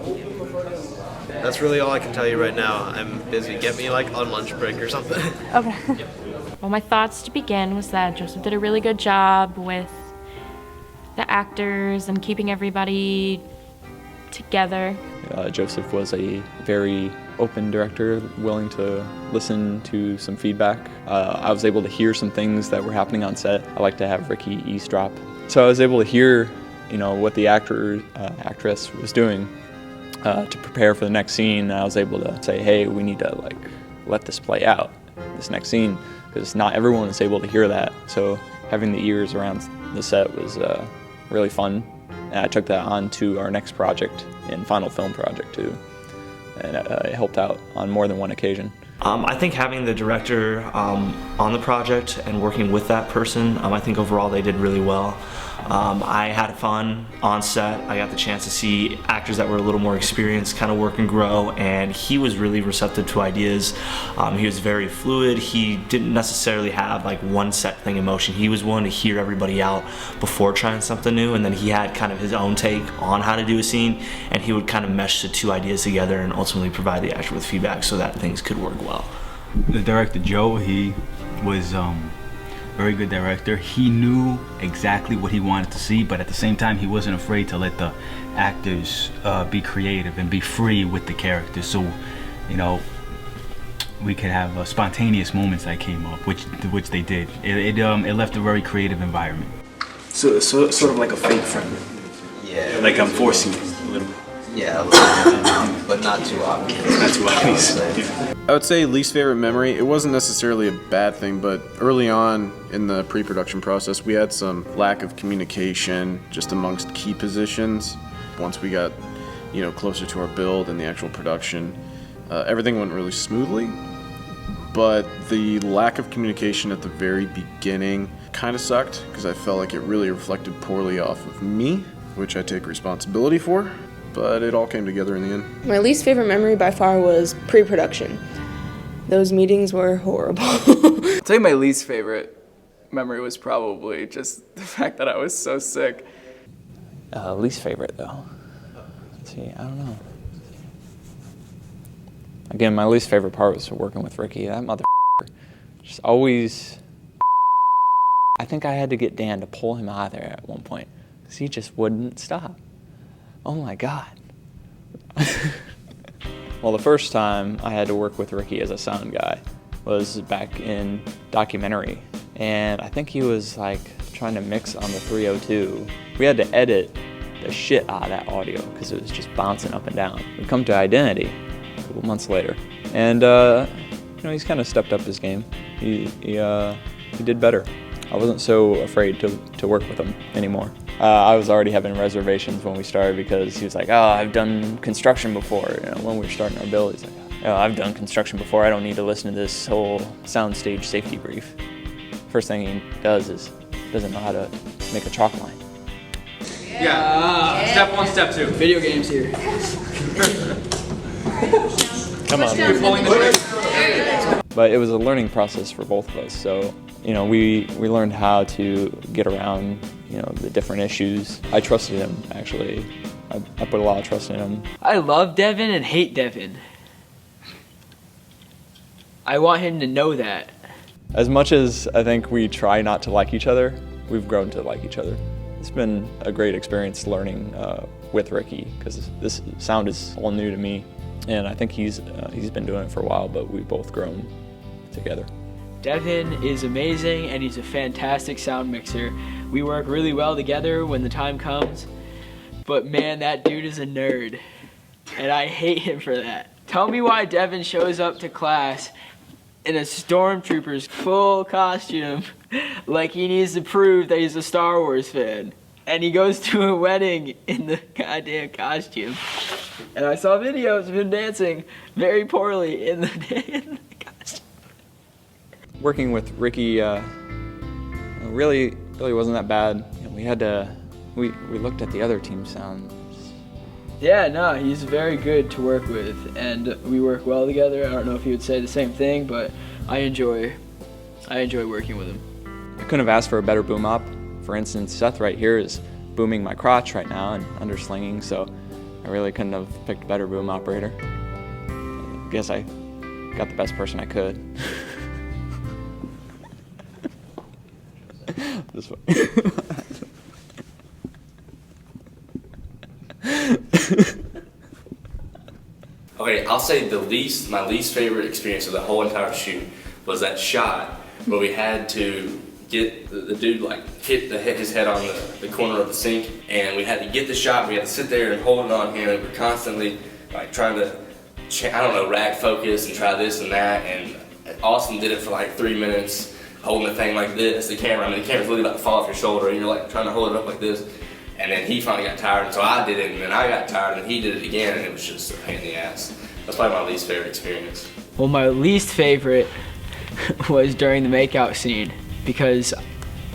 That's really all I can tell you right now. I'm busy. Get me on lunch break or something. Okay. Well, my thoughts to begin was that Joseph did a really good job with the actors and keeping everybody together. Joseph was a very open director, willing to listen to some feedback. I was able to hear some things that were happening on set. I like to have Ricky eavesdrop. So I was able to hear, what the actress was doing to prepare for the next scene. I was able to say, hey, we need to let this play out, this next scene, because not everyone is able to hear that. So having the ears around the set was really fun. And I took that on to our next project and final film project too. And it helped out on more than one occasion. I think having the director on the project and working with that person, I think overall they did really well. I had fun on set. I got the chance to see actors that were a little more experienced kind of work and grow, and he was really receptive to ideas. He was very fluid. He didn't necessarily have one set thing in motion. He was willing to hear everybody out before trying something new, and then he had kind of his own take on how to do a scene, and he would kind of mesh the two ideas together and ultimately provide the actor with feedback so that things could work well. The director, Joe, he was very good director. He knew exactly what he wanted to see, but at the same time, he wasn't afraid to let the actors be creative and be free with the characters. So, we could have spontaneous moments that came up, which they did. It left a very creative environment. So sort of like a fake friend. Yeah. Like I'm forcing you a little bit. Yeah, but not too obvious. Not too obvious. I would say least favorite memory, it wasn't necessarily a bad thing, but early on in the pre-production process, we had some lack of communication just amongst key positions. Once we got, closer to our build and the actual production, everything went really smoothly, but the lack of communication at the very beginning kind of sucked, because I felt like it really reflected poorly off of me, which I take responsibility for. But it all came together in the end. My least favorite memory by far was pre-production. Those meetings were horrible. I'll tell you my least favorite memory was probably just the fact that I was so sick. Least favorite though. Let's see, I don't know. Again, my least favorite part was working with Ricky. That motherfucker just always. I think I had to get Dan to pull him out of there at one point, because he just wouldn't stop. Oh my God. Well, the first time I had to work with Ricky as a sound guy was back in documentary. and I think he was like trying to mix on the 302. We had to edit the shit out of that audio because it was just bouncing up and down. We come to Identity a couple months later, and he's kind of stepped up his game. He did better. I wasn't so afraid to work with him anymore. I was already having reservations when we started because he was like, "Oh, I've done construction before." When we were starting our build, he's like, "Oh, I've done construction before. I don't need to listen to this whole soundstage safety brief." First thing he does is doesn't know how to make a chalk line. Yeah. Step 1, step 2. Video games here. Come on, You're pulling the trigger. But it was a learning process for both of us. So, we learned how to get around, the different issues. I trusted him, actually. I put a lot of trust in him. I love Devin and hate Devin. I want him to know that. As much as I think we try not to like each other, we've grown to like each other. It's been a great experience learning with Ricky, because this sound is all new to me, and I think he's been doing it for a while, but we've both grown together. Devin is amazing, and he's a fantastic sound mixer. We work really well together when the time comes, but man, that dude is a nerd, and I hate him for that. Tell me why Devin shows up to class in a stormtrooper's full costume like he needs to prove that he's a Star Wars fan. And he goes to a wedding in the goddamn costume. And I saw videos of him dancing very poorly in the costume. Working with Ricky really wasn't that bad. We looked at the other team's sound. Yeah, no, he's very good to work with, and we work well together. I don't know if he would say the same thing, but I enjoy working with him. I couldn't have asked for a better boom op. For instance, Seth right here is booming my crotch right now and underslinging, so I really couldn't have picked a better boom operator. I guess I got the best person I could. This way. Okay, I'll say my least favorite experience of the whole entire shoot was that shot where we had to get the dude hit his head on the corner of the sink, and we had to get the shot. We had to sit there and hold it on him, and we're constantly trying to rack focus and try this and that. And Austin did it for 3 minutes, holding the thing like this. The camera's literally about to fall off your shoulder, and you're trying to hold it up like this. And then he finally got tired, and so I did it, and then I got tired, and he did it again, and it was just a pain in the ass. That's probably my least favorite experience. Well, my least favorite was during the makeout scene, because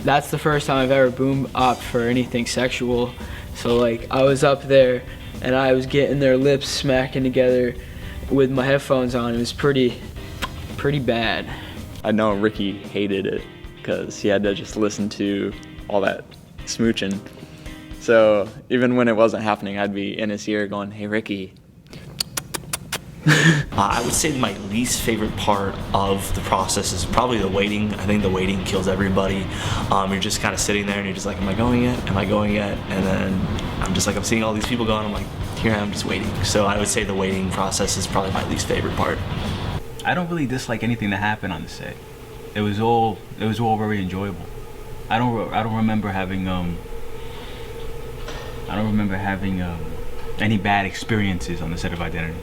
that's the first time I've ever boom opped for anything sexual. So I was up there, and I was getting their lips smacking together with my headphones on. It was pretty bad. I know Ricky hated it because he had to just listen to all that smooching. So even when it wasn't happening, I'd be in his ear going, "Hey, Ricky." I would say my least favorite part of the process is probably the waiting. I think the waiting kills everybody. You're just kind of sitting there and you're just like, am I going yet? Am I going yet? And then I'm seeing all these people going, I'm like, here I am just waiting. So I would say the waiting process is probably my least favorite part. I don't really dislike anything that happened on the set. It was all very enjoyable. I don't remember having any bad experiences on the set of Identity.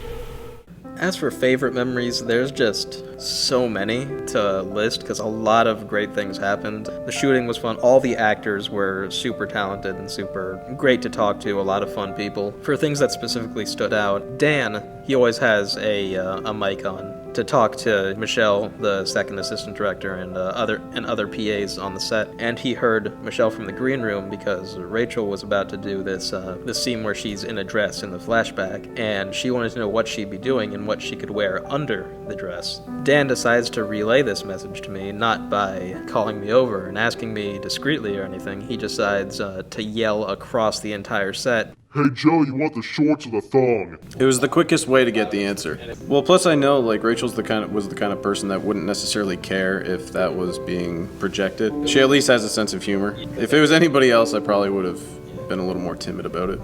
As for favorite memories, there's just so many to list because a lot of great things happened. The shooting was fun. All the actors were super talented and super great to talk to, a lot of fun people. For things that specifically stood out, Dan, he always has a mic on to talk to Michelle, the second assistant director, and other PAs on the set. And he heard Michelle from the green room because Rachel was about to do this scene where she's in a dress in the flashback, and she wanted to know what she'd be doing and what she could wear under the dress. Dan decides to relay this message to me, not by calling me over and asking me discreetly or anything. He decides to yell across the entire set, "Hey Joe, you want the shorts or the thong?" It was the quickest way to get the answer. Well, plus I know Rachel's was the kind of person that wouldn't necessarily care if that was being projected. She at least has a sense of humor. If it was anybody else, I probably would have been a little more timid about it.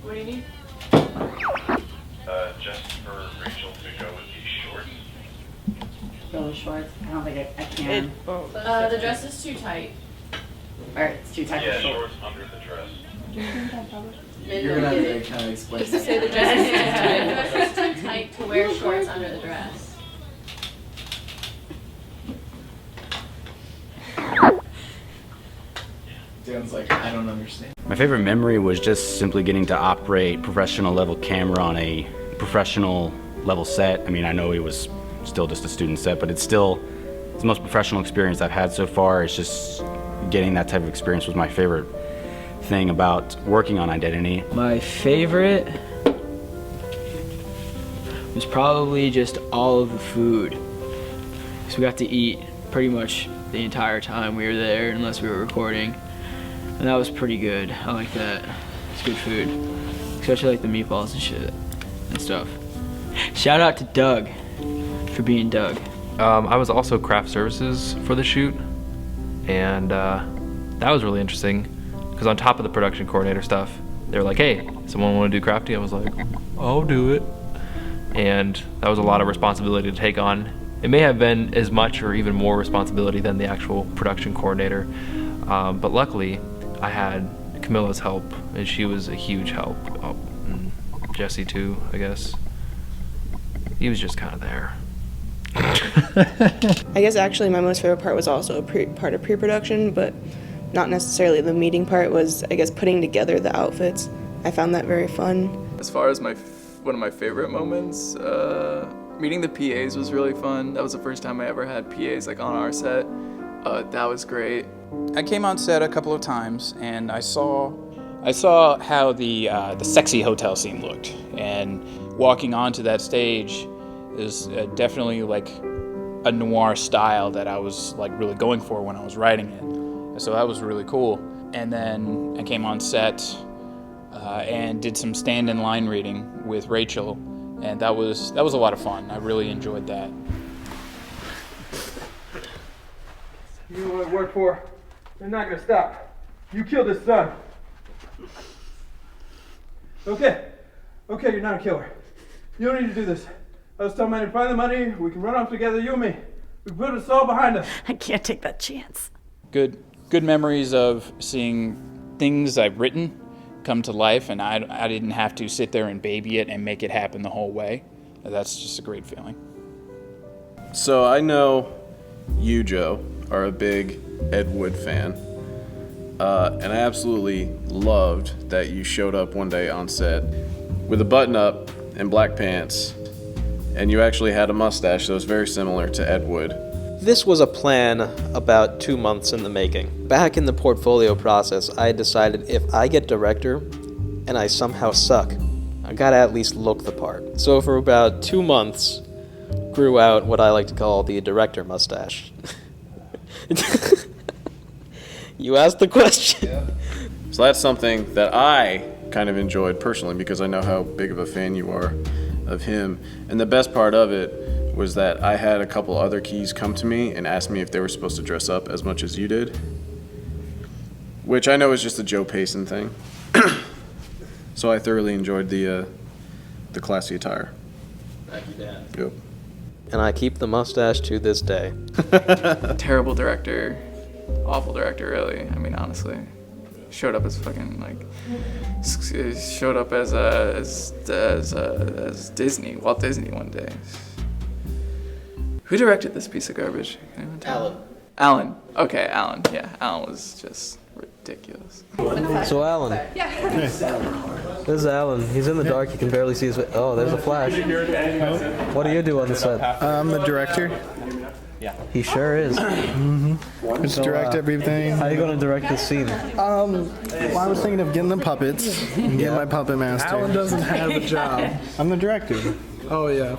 What do you need? Just for Rachel to go with these shorts. Really shorts. I don't think I can. The dress is too tight. Or it's too tight. Yeah, shorts under the dress. You're gonna have to kind of explain. Just to say the dress is too tight. The dress is too tight to wear shorts under the dress. Dan's like, I don't understand. My favorite memory was just simply getting to operate professional level camera on a professional level set. I mean, I know it was still just a student set, but it's the most professional experience I've had so far. It's just getting that type of experience was my favorite thing about working on Identity. My favorite was probably just all of the food. So we got to eat pretty much the entire time we were there, unless we were recording. And that was pretty good. I like that. It's good food. Especially like the meatballs and shit and stuff. Shout out to Doug for being Doug. I was also craft services for the shoot, and that was really interesting because on top of the production coordinator stuff, they were like, hey, someone want to do crafty? I was like, I'll do it. And that was a lot of responsibility to take on. It may have been as much or even more responsibility than the actual production coordinator, but luckily I had Camilla's help, and she was a huge help. Oh, and Jesse too, I guess. He was just kind of there. I guess actually my most favorite part was also a part of pre-production, but not necessarily the meeting part. Was, I guess, putting together the outfits. I found that very fun. As far as one of my favorite moments, meeting the PAs was really fun. That was the first time I ever had PAs like on our set. That was great. I came on set a couple of times and I saw how the sexy hotel scene looked, and walking onto that stage is definitely like a noir style that I was like really going for when I was writing it. So that was really cool. And then I came on set and did some stand-in line reading with Rachel, and that was a lot of fun. I really enjoyed that. You know what I work for? They're not gonna stop. You killed his son. Okay, you're not a killer. You don't need to do this. I was telling man to find the money, we can run off together, you and me. We put this all behind us. I can't take that chance. Good memories of seeing things I've written come to life, and I didn't have to sit there and baby it and make it happen the whole way. That's just a great feeling. So I know you, Joe, are a big Ed Wood fan. And I absolutely loved that you showed up one day on set with a button-up and black pants, and you actually had a mustache that was very similar to Ed Wood. This was a plan about 2 months in the making. Back in the portfolio process, I decided if I get director and I somehow suck, I gotta at least look the part. So for about 2 months, grew out what I like to call the director mustache. You asked the question. Yeah. So that's something that I kind of enjoyed personally because I know how big of a fan you are of him. And the best part of it was that I had a couple other keys come to me and ask me if they were supposed to dress up as much as you did, which I know is just a Joe Payson thing. So I thoroughly enjoyed the classy attire. Thank you, Dan. Yep. And I keep the mustache to this day. Terrible director. Awful director, really. I mean, honestly. Showed up as fucking, like, showed up as Disney, Walt Disney one day. Who directed this piece of garbage? Can anyone tell? Alan. Okay, Alan. Yeah, Alan was just ridiculous. So Alan. This is Alan. He's in the dark. You can barely see his face. Oh, there's a flash. What do you do on the set? I'm the director. He sure is. Just direct everything. How are you going to direct this scene? Well, I was thinking of getting the puppets and getting my puppet master. Alan doesn't have a job. I'm the director. Oh, yeah.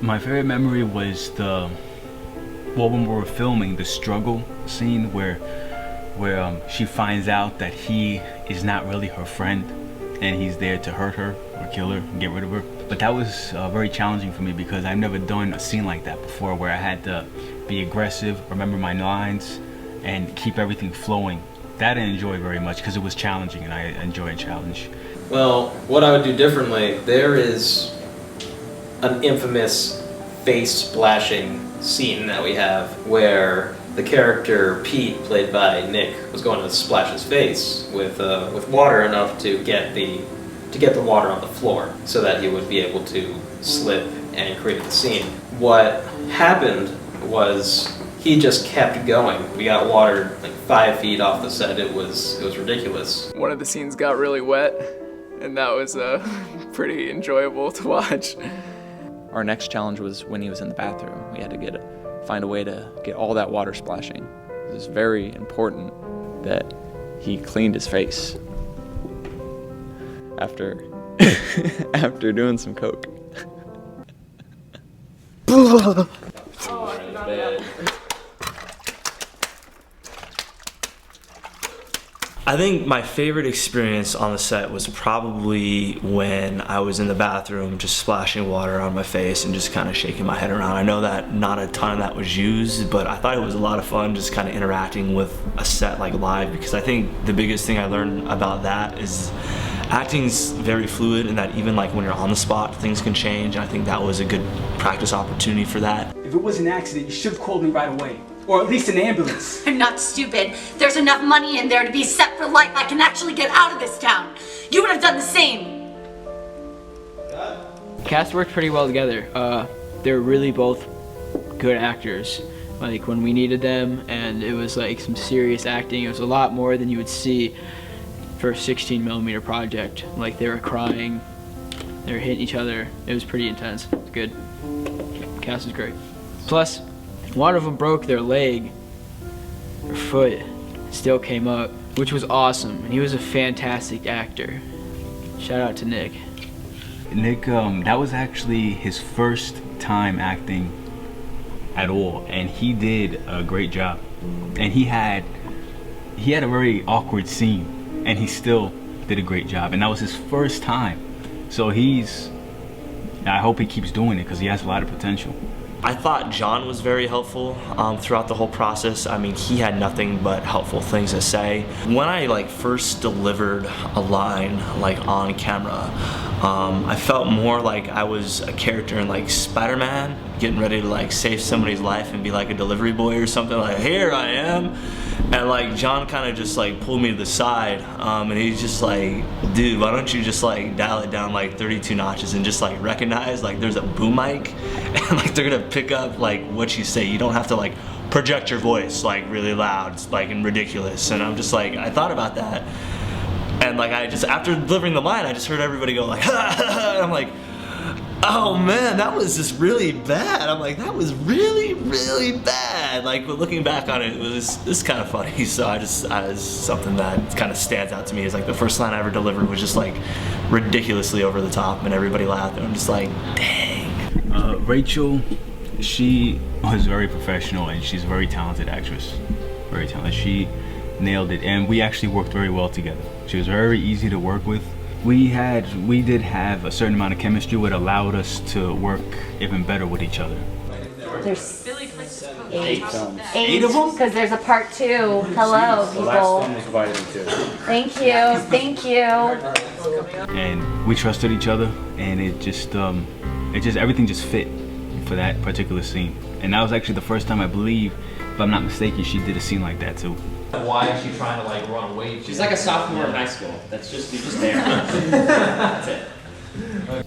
My favorite memory was when we were filming the struggle scene where she finds out that he is not really her friend and he's there to hurt her or kill her and get rid of her. But that was very challenging for me because I've never done a scene like that before where I had to be aggressive, remember my lines, and keep everything flowing. That I enjoyed very much because it was challenging and I enjoy a challenge. Well, what I would do differently, there is an infamous face splashing scene that we have where the character Pete, played by Nick, was going to splash his face with water enough to get the water on the floor so that he would be able to slip and create the scene. What happened was he just kept going. We got water like 5 feet off the set. It was ridiculous. One of the scenes got really wet, and that was pretty enjoyable to watch. Our next challenge was when he was in the bathroom. We had to find a way to get all that water splashing. It was very important that he cleaned his face after after doing some coke. I think my favorite experience on the set was probably when I was in the bathroom just splashing water on my face and just kind of shaking my head around. I know that not a ton of that was used, but I thought it was a lot of fun just kind of interacting with a set like live, because I think the biggest thing I learned about that is acting's very fluid, and that even like when you're on the spot, things can change. And I think that was a good practice opportunity for that. If it was an accident, you should have called me right away. Or at least an ambulance. I'm not stupid. There's enough money in there to be set for life. I can actually get out of this town. You would have done the same. Cast worked pretty well together. They're really both good actors. Like when we needed them, and it was like some serious acting. It was a lot more than you would see for a 16mm project. Like they were crying, they were hitting each other. It was pretty intense. It was good. Cast was great. Plus, one of them broke their leg, or foot, still came up, which was awesome. And he was a fantastic actor. Shout out to Nick. Nick, that was actually his first time acting at all, and he did a great job. And he had a very awkward scene, and he still did a great job. And that was his first time. So I hope he keeps doing it because he has a lot of potential. I thought John was very helpful throughout the whole process. I mean, he had nothing but helpful things to say. When I first delivered a line on camera, I felt more like I was a character in Spider-Man, getting ready to save somebody's life and be like a delivery boy or something, like, here I am. And John kind of just pulled me to the side, and he's just like, dude, why don't you just dial it down 32 notches and just recognize there's a boom mic and they're gonna pick up what you say. You don't have to project your voice really loud and ridiculous. And I'm just I thought about that, and after delivering the line, I just heard everybody go and I'm like, oh man, that was just really bad. I'm like, that was really, really bad. But looking back on it, it's kind of funny. So I was something that kind of stands out to me is the first line I ever delivered was just ridiculously over the top, and everybody laughed, and I'm just like, dang. Rachel, she was very professional, and she's a very talented actress. Very talented. She nailed it, and we actually worked very well together. She was very easy to work with. We did have a certain amount of chemistry, which allowed us to work even better with each other. There's eight of them? Because there's a part 2. Hello, people. The last one was vitamin 2. Thank you, thank you. And we trusted each other, and everything just fit for that particular scene. And that was actually the first time, I believe, if I'm not mistaken, she did a scene like that too. Why is she trying to run away? She's like a sophomore in high school. That's just, you're just there. That's it.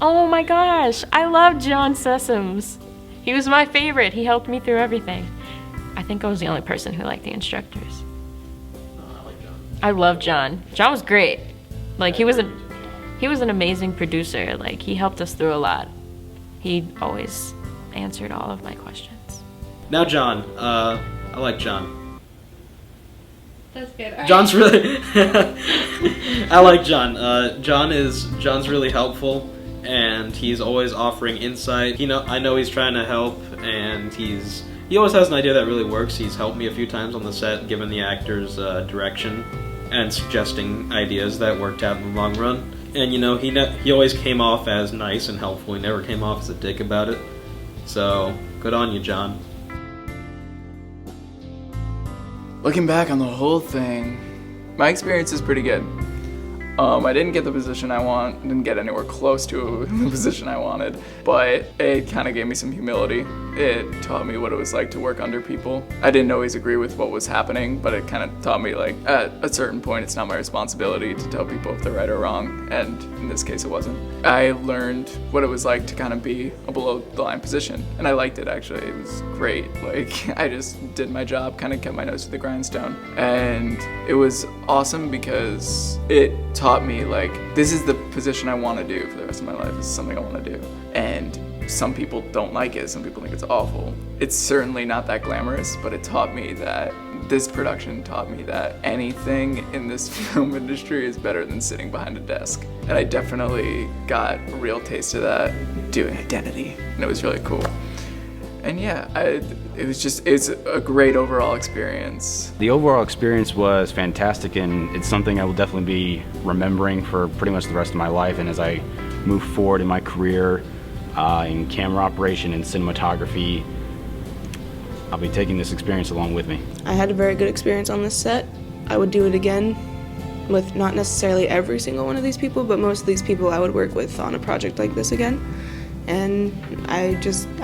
Oh my gosh, I love John Sessoms. He was my favorite. He helped me through everything. I think I was the only person who liked the instructors. I love John. John was great. He was an amazing producer. He helped us through a lot. He always answered all of my questions. Now John, I like John. That's good. John's really I like John. John's really helpful, and he's always offering insight. I know he's trying to help, and he always has an idea that really works. He's helped me a few times on the set, giving the actors direction and suggesting ideas that worked out in the long run. And he always came off as nice and helpful. He never came off as a dick about it. So good on you, John. Looking back on the whole thing, my experience is pretty good. I didn't get the position I didn't get anywhere close to the position I wanted, but it kind of gave me some humility. It taught me what it was like to work under people. I didn't always agree with what was happening, but it kind of taught me, like, at a certain point, it's not my responsibility to tell people if they're right or wrong, and in this case, it wasn't. I learned what it was like to kind of be a below-the-line position, and I liked it, actually. It was great. Like, I just did my job, kind of kept my nose to the grindstone, and it was awesome because it taught me, like, this is the position I want to do for the rest of my life. This is something I want to do. And some people don't like it. Some people think it's awful. It's certainly not that glamorous, but it taught me that this production taught me that anything in this film industry is better than sitting behind a desk. And I definitely got a real taste of that doing Identity, and it was really cool. And yeah, it's a great overall experience. The overall experience was fantastic, and it's something I will definitely be remembering for pretty much the rest of my life. And as I move forward in my career in camera operation and cinematography, I'll be taking this experience along with me. I had a very good experience on this set. I would do it again with not necessarily every single one of these people, but most of these people I would work with on a project like this again. And I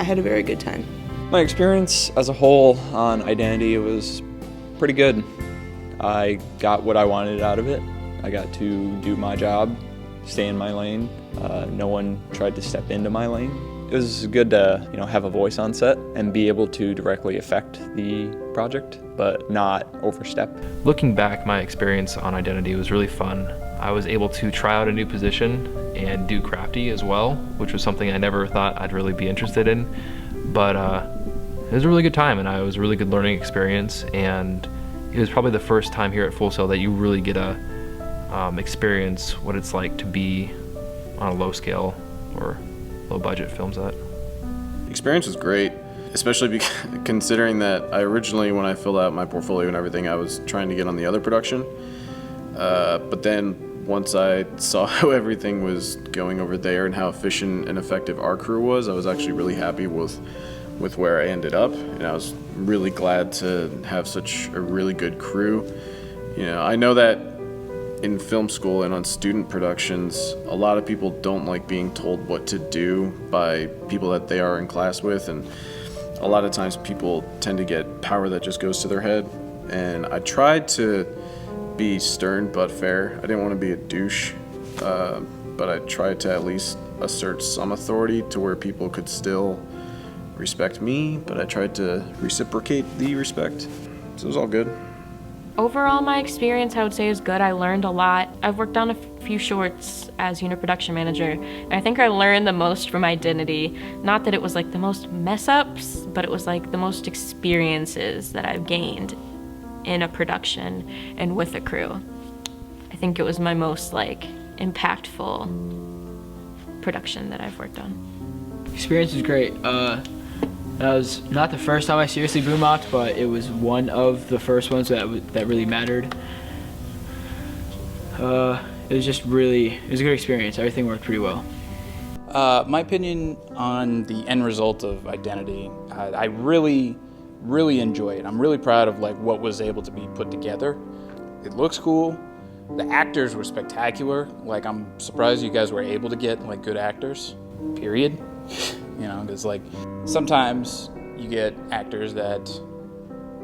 had a very good time. My experience as a whole on Identity was pretty good. I got what I wanted out of it. I got to do my job, stay in my lane. No one tried to step into my lane. It was good to, have a voice on set and be able to directly affect the project, but not overstep. Looking back, my experience on Identity was really fun. I was able to try out a new position and do crafty as well, which was something I never thought I'd really be interested in. But it was a really good time, and it was a really good learning experience, and it was probably the first time here at Full Sail that you really get to experience what it's like to be on a low scale or low budget film set. Experience was great, especially considering that I originally, when I filled out my portfolio and everything, I was trying to get on the other production. But then once I saw how everything was going over there and how efficient and effective our crew was, I was actually really happy with where I ended up, and I was really glad to have such a really good crew. I know that in film school and on student productions, a lot of people don't like being told what to do by people that they are in class with, and a lot of times people tend to get power that just goes to their head. And I tried to be stern but fair. I didn't want to be a douche, but I tried to at least assert some authority to where people could still respect me, but I tried to reciprocate the respect. So it was all good. Overall, my experience, I would say, is good. I learned a lot. I've worked on a few shorts as unit production manager, and I think I learned the most from Identity. Not that it was like the most mess-ups, but it was like the most experiences that I've gained in a production and with a crew. I think it was my most impactful production that I've worked on. Experience was great. That was not the first time I seriously boom mocked, but it was one of the first ones that really mattered. It was a good experience. Everything worked pretty well. My opinion on the end result of Identity, I really enjoy it. I'm really proud of what was able to be put together. It looks cool. The actors were spectacular. I'm surprised you guys were able to get good actors, period. Because sometimes you get actors that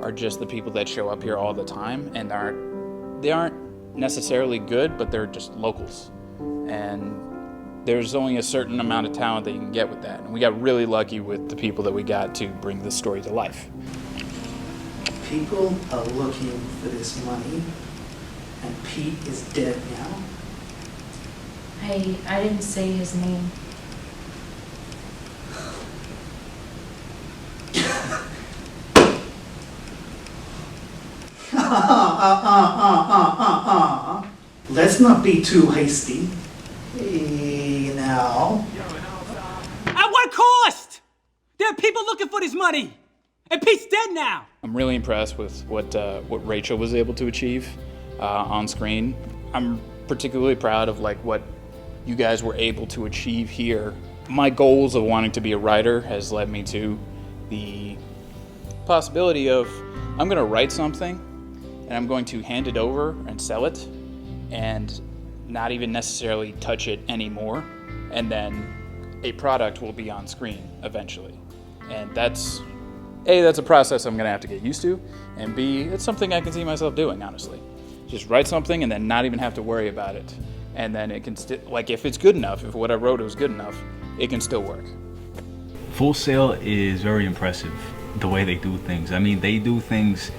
are just the people that show up here all the time, and they aren't necessarily good, but they're just locals. And there's only a certain amount of talent that you can get with that. And we got really lucky with the people that we got to bring this story to life. People are looking for this money, and Pete is dead now. Hey, I didn't say his name. Let's not be too hasty. Hey, now. At what cost? There are people looking for this money, and Pete's dead now. I'm really impressed with what Rachel was able to achieve on screen. I'm particularly proud of what you guys were able to achieve here. My goals of wanting to be a writer has led me to the possibility of I'm going to write something and I'm going to hand it over and sell it, and not even necessarily touch it anymore, and then a product will be on screen eventually. And that's, A, that's a process I'm gonna have to get used to, and B, it's something I can see myself doing, honestly. Just write something and then not even have to worry about it. And then it can like if it's good enough, if what I wrote was good enough, it can still work. Full Sail is very impressive, the way they do things. I mean, they do things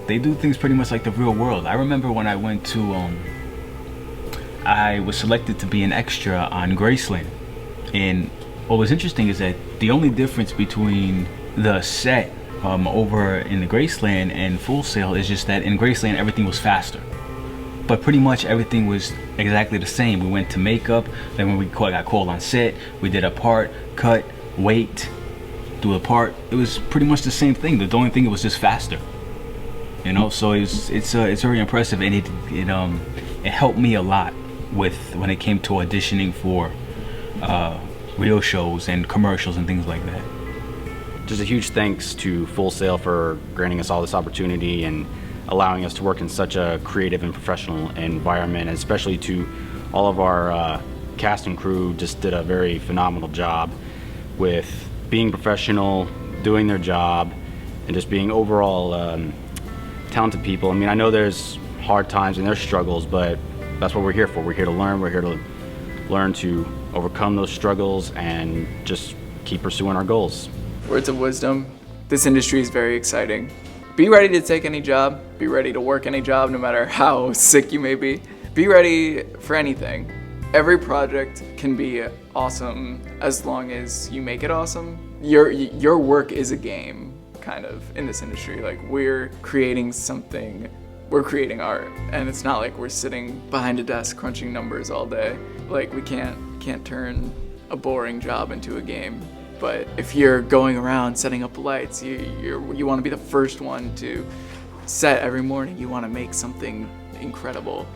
pretty much like the real world. I remember when I went to, I was selected to be an extra on Graceland. And what was interesting is that the only difference between the set over in the Graceland and Full Sail is just that in Graceland everything was faster. But pretty much everything was exactly the same. We went to makeup, then when we got called on set, we did a part, cut, wait, do a part. It was pretty much the same thing. The only thing, it was just faster. You know, so it's very impressive, and it helped me a lot with when it came to auditioning for real shows and commercials and things like that. Just a huge thanks to Full Sail for granting us all this opportunity and allowing us to work in such a creative and professional environment, and especially to all of our cast and crew. Just did a very phenomenal job with being professional, doing their job, and just being overall talented people. I mean, I know there's hard times and there's struggles, but that's what we're here for. We're here to learn. We're here to learn to overcome those struggles and just keep pursuing our goals. Words of wisdom. This industry is very exciting. Be ready to take any job. Be ready to work any job, no matter how sick you may be. Be ready for anything. Every project can be awesome as long as you make it awesome. Your work is a game, kind of, in this industry. Like, we're creating something. We're creating art, and it's not like we're sitting behind a desk crunching numbers all day. Like, we can't turn a boring job into a game. But if you're going around setting up lights, you want to be the first one to set every morning. You want to make something incredible.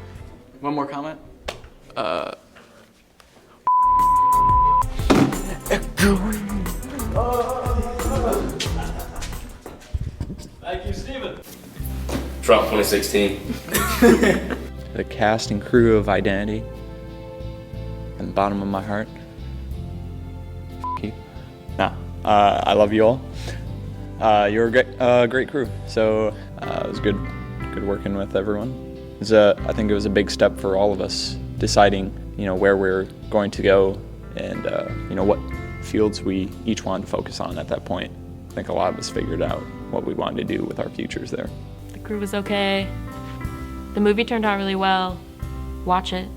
One more comment? Thank you, Steven. Trump 2016. The cast and crew of Identity, from the bottom of my heart. You. Nah, I love you all. You're a great crew, so it was good working with everyone. I think it was a big step for all of us, deciding, where we're going to go and, what fields we each wanted to focus on at that point. I think a lot of us figured out what we wanted to do with our futures there. The crew was okay. The movie turned out really well. Watch it.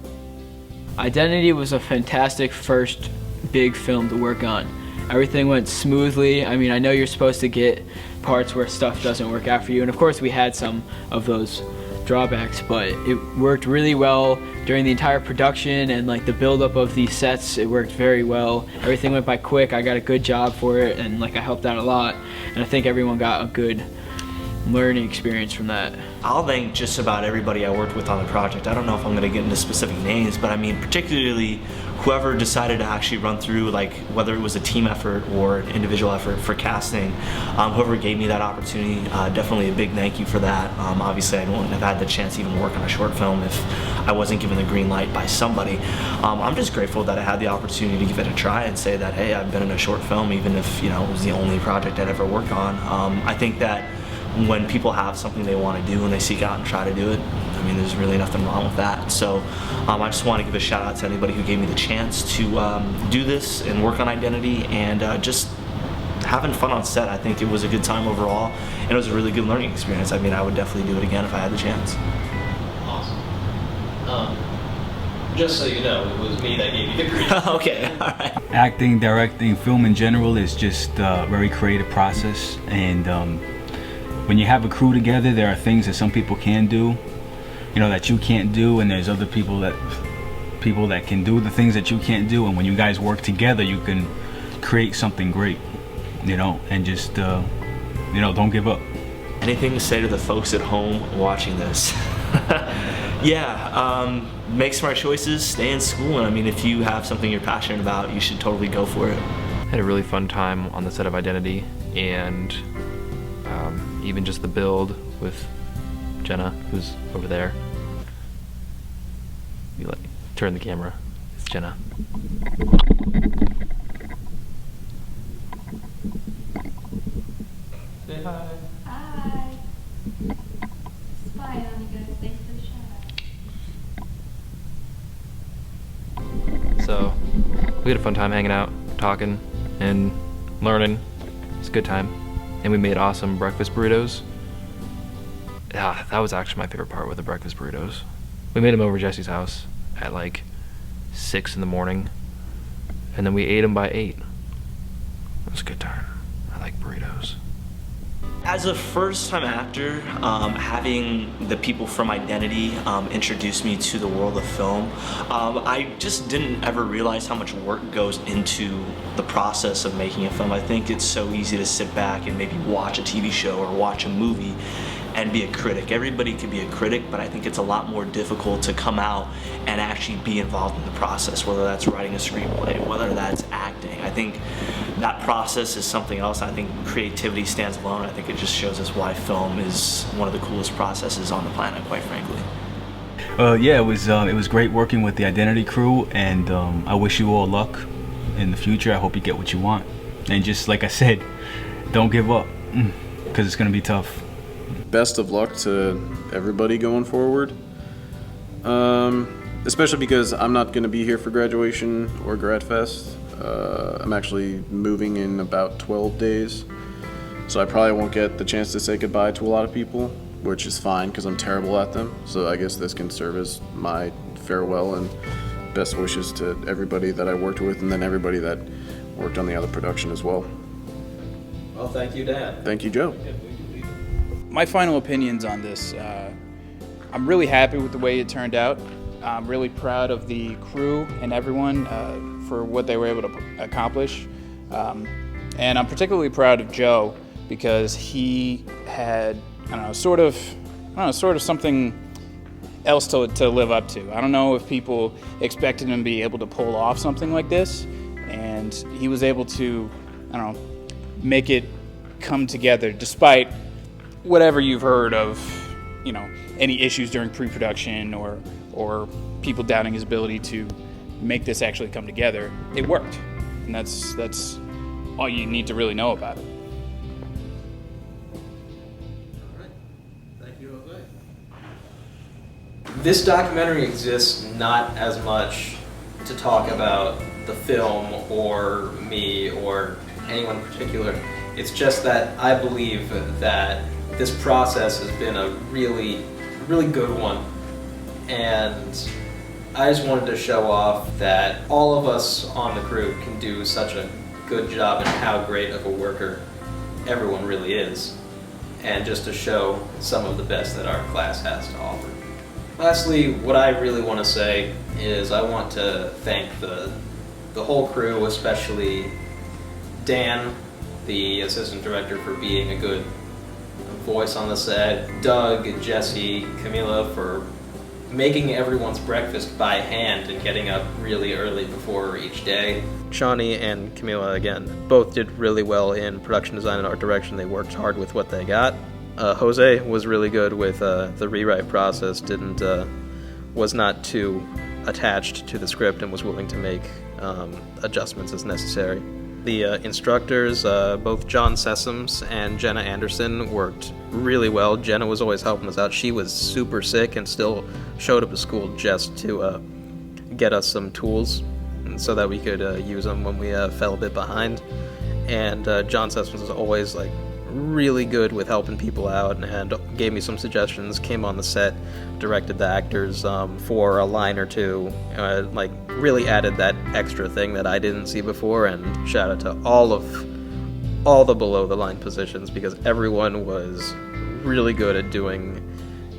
Identity was a fantastic first big film to work on. Everything went smoothly. I mean, I know you're supposed to get parts where stuff doesn't work out for you, and of course we had some of those drawbacks, but it worked really well during the entire production and like the buildup of these sets. It worked very well. Everything went by quick. I got a good job for it, and I helped out a lot, and I think everyone got a good learning experience from that. I'll thank just about everybody I worked with on the project. I don't know if I'm going to get into specific names, but I mean particularly whoever decided to actually run through, whether it was a team effort or an individual effort for casting, whoever gave me that opportunity, definitely a big thank you for that. Obviously I wouldn't have had the chance to even work on a short film if I wasn't given the green light by somebody. I'm just grateful that I had the opportunity to give it a try and say that, hey, I've been in a short film, even if it was the only project I'd ever worked on. I think that when people have something they want to do and they seek out and try to do it, I mean, there's really nothing wrong with that. So I just want to give a shout out to anybody who gave me the chance to do this and work on Identity, and just having fun on set. I think it was a good time overall, and it was a really good learning experience. I mean, I would definitely do it again if I had the chance. Awesome. Just so you know, it was me that gave you the green. Okay, all right. Acting, directing, film in general is just a very creative process, and when you have a crew together, there are things that some people can do, that you can't do, and there's other people that can do the things that you can't do, and when you guys work together, you can create something great, and just, don't give up. Anything to say to the folks at home watching this? Yeah, make smart choices, stay in school, and I mean, if you have something you're passionate about, you should totally go for it. I had a really fun time on the set of Identity, and even just the build with Jenna, who's over there. You like turn the camera. It's Jenna. Say hi. Hi. Spy on you guys. Thanks for the shout. So, we had a fun time hanging out, talking, and learning. It's a good time. And we made awesome breakfast burritos. Yeah, that was actually my favorite part with the breakfast burritos. We made them over Jesse's house at like 6 in the morning, and then we ate them by 8. It was a good time. I like burritos. As a first-time actor, having the people from Identity introduce me to the world of film, I just didn't ever realize how much work goes into the process of making a film. I think it's so easy to sit back and maybe watch a TV show or watch a movie and be a critic. Everybody can be a critic, but I think it's a lot more difficult to come out and actually be involved in the process, whether that's writing a screenplay, whether that's acting. I think that process is something else. I think creativity stands alone. I think it just shows us why film is one of the coolest processes on the planet, quite frankly. Yeah, it was great working with the Identity crew, and I wish you all luck in the future. I hope you get what you want. And just like I said, don't give up, because it's going to be tough. Best of luck to everybody going forward. Especially because I'm not going to be here for graduation or grad fest. I'm actually moving in about 12 days, so I probably won't get the chance to say goodbye to a lot of people, which is fine because I'm terrible at them. So I guess this can serve as my farewell and best wishes to everybody that I worked with, and then everybody that worked on the other production as well. Well, thank you, Dan. Thank you, Joe. My final opinions on this. I'm really happy with the way it turned out. I'm really proud of the crew and everyone for what they were able to accomplish. And I'm particularly proud of Joe because he had, sort of something else to live up to. I don't know if people expected him to be able to pull off something like this, and he was able to, make it come together despite whatever you've heard of, any issues during pre-production or people doubting his ability to make this actually come together. It worked, and that's all you need to really know about it. Thank you, Jose. This documentary exists not as much to talk about the film or me or anyone in particular. It's just that I believe that this process has been a really, really good one, and I just wanted to show off that all of us on the crew can do such a good job and how great of a worker everyone really is, and just to show some of the best that our class has to offer. Lastly, what I really want to say is I want to thank the whole crew, especially Dan, the assistant director, for being a good voice on the set, Doug, Jesse, Camila for making everyone's breakfast by hand and getting up really early before each day. Shawnee and Camila, again, both did really well in production design and art direction. They worked hard with what they got. Jose was really good with the rewrite process, was not too attached to the script and was willing to make adjustments as necessary. The instructors, both John Sessoms and Jenna Anderson, worked really well. Jenna was always helping us out. She was super sick and still showed up to school just to get us some tools so that we could use them when we fell a bit behind. And John Sessoms was always really good with helping people out and gave me some suggestions, came on the set, directed the actors for a line or two, really added that extra thing that I didn't see before. And shout out to all the below the line positions, because everyone was really good at doing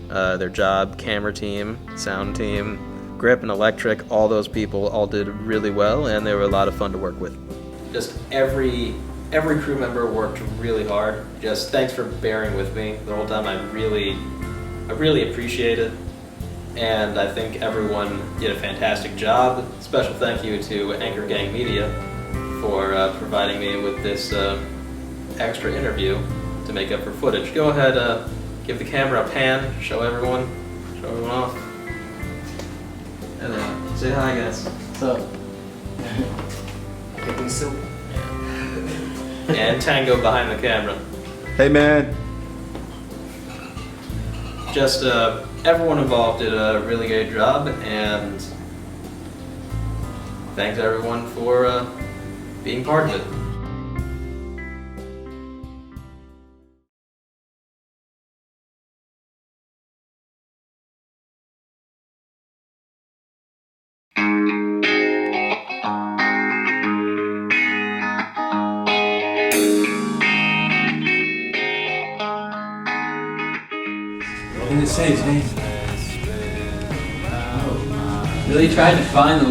their job. Camera team, sound team, grip and electric, all those people all did really well, and they were a lot of fun to work with. Just every crew member worked really hard. Just thanks for bearing with me the whole time. I really appreciate it. And I think everyone did a fantastic job. Special thank you to Anchor Gang Media for providing me with this extra interview to make up for footage. Go ahead, give the camera a pan, show everyone off. Hello. Say hi, guys. What's up? Cooking soup. And Tango behind the camera. Hey, man. Just everyone involved did a really good job, and thanks everyone for being part of it. What did it say his name? Billy tried to find the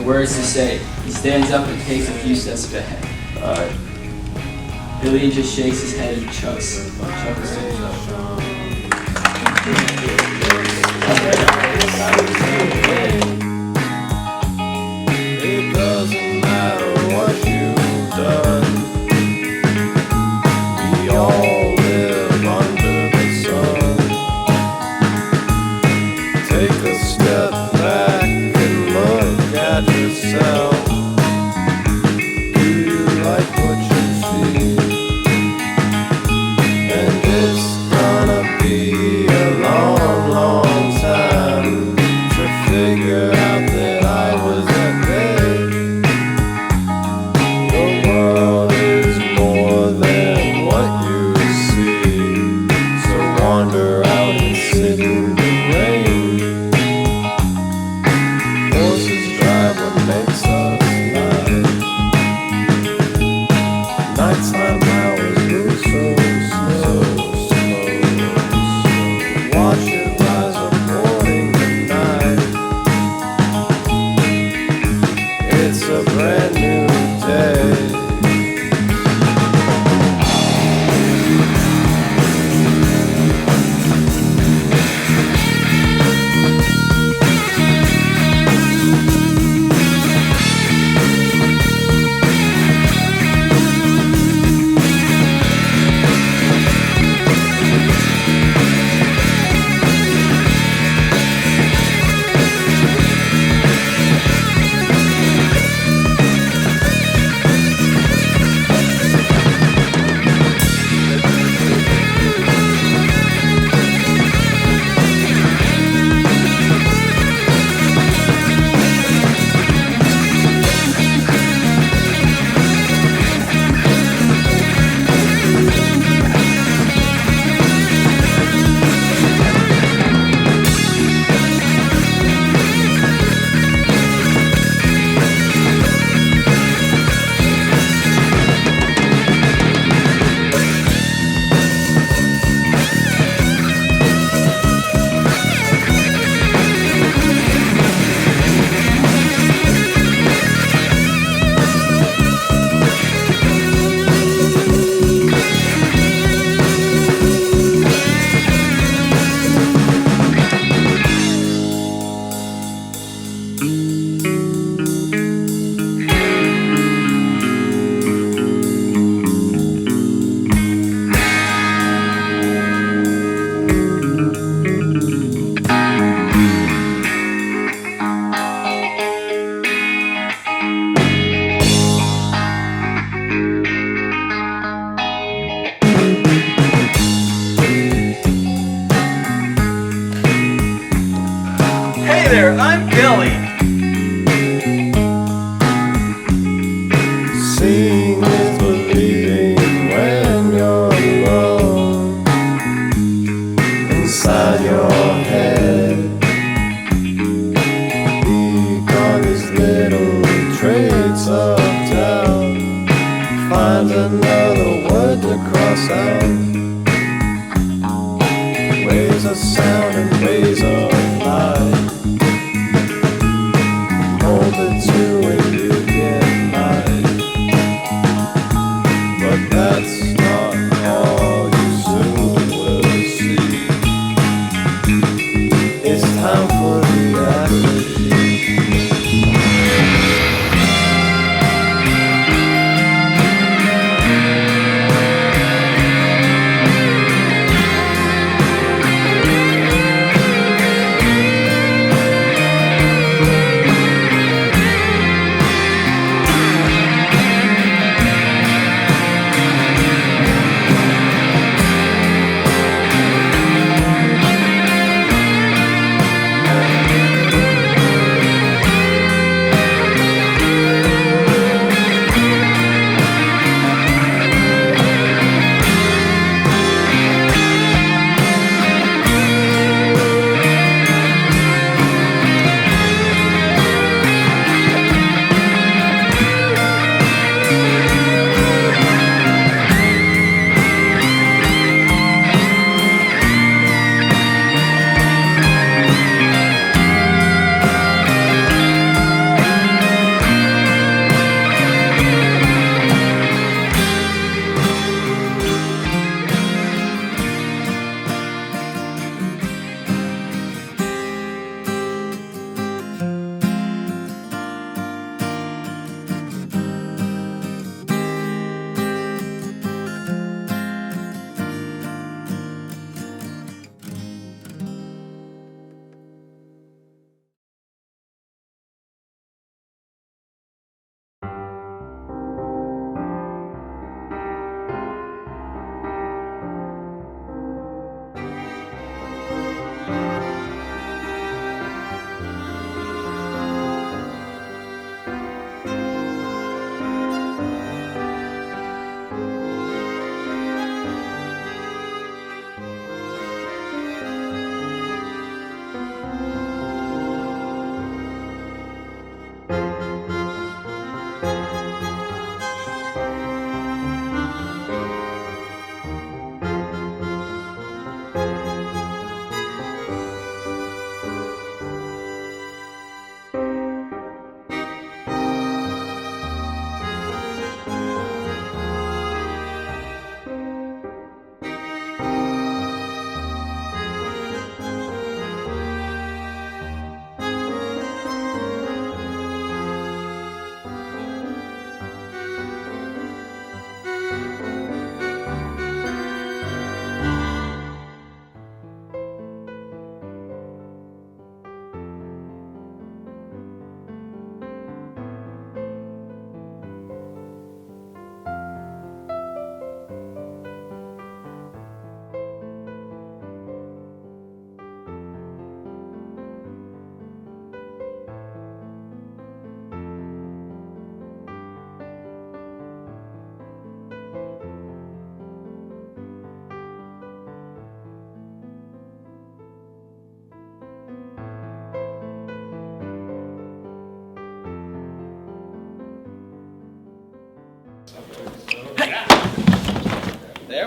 words to say. He stands up and takes a few steps ahead. Alright. Billy just shakes his head and chuckles to himself. It doesn't matter what you've done. We all live under the sun. Take a step back and look at yourself. Do you like what you see? And it's gonna be a long, long time to figure out that I was at bay. The world is more than what you see. So wander out and sit in the rain. Horses drive what makes us laugh. Nighttime hours move so slow. Watch it rise up morning and night. It's a brand new day. Hey there, I'm Billy. Seeing is believing when you're alone inside your head. Become these little traits of doubt. Find another word to cross out. Ways of sound and ways of light. Hold it to when you get high. But that's not all you soon will see. It's time for reality.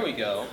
There we go.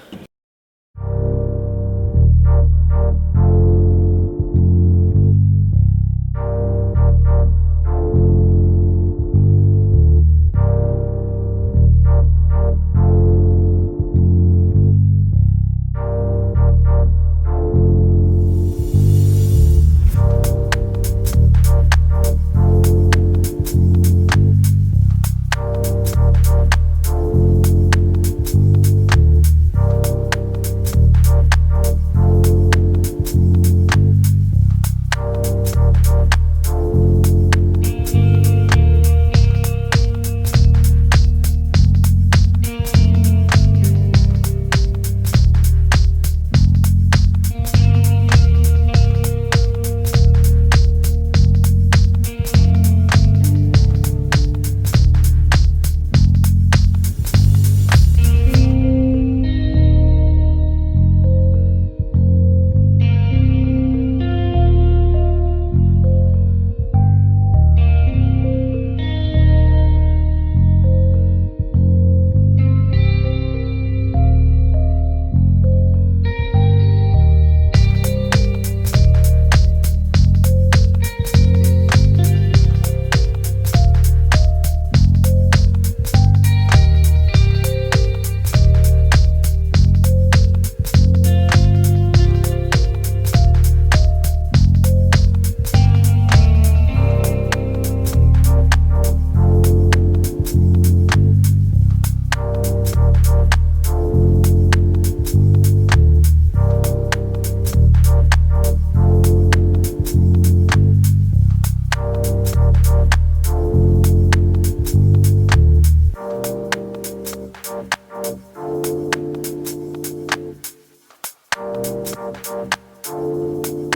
Thank you.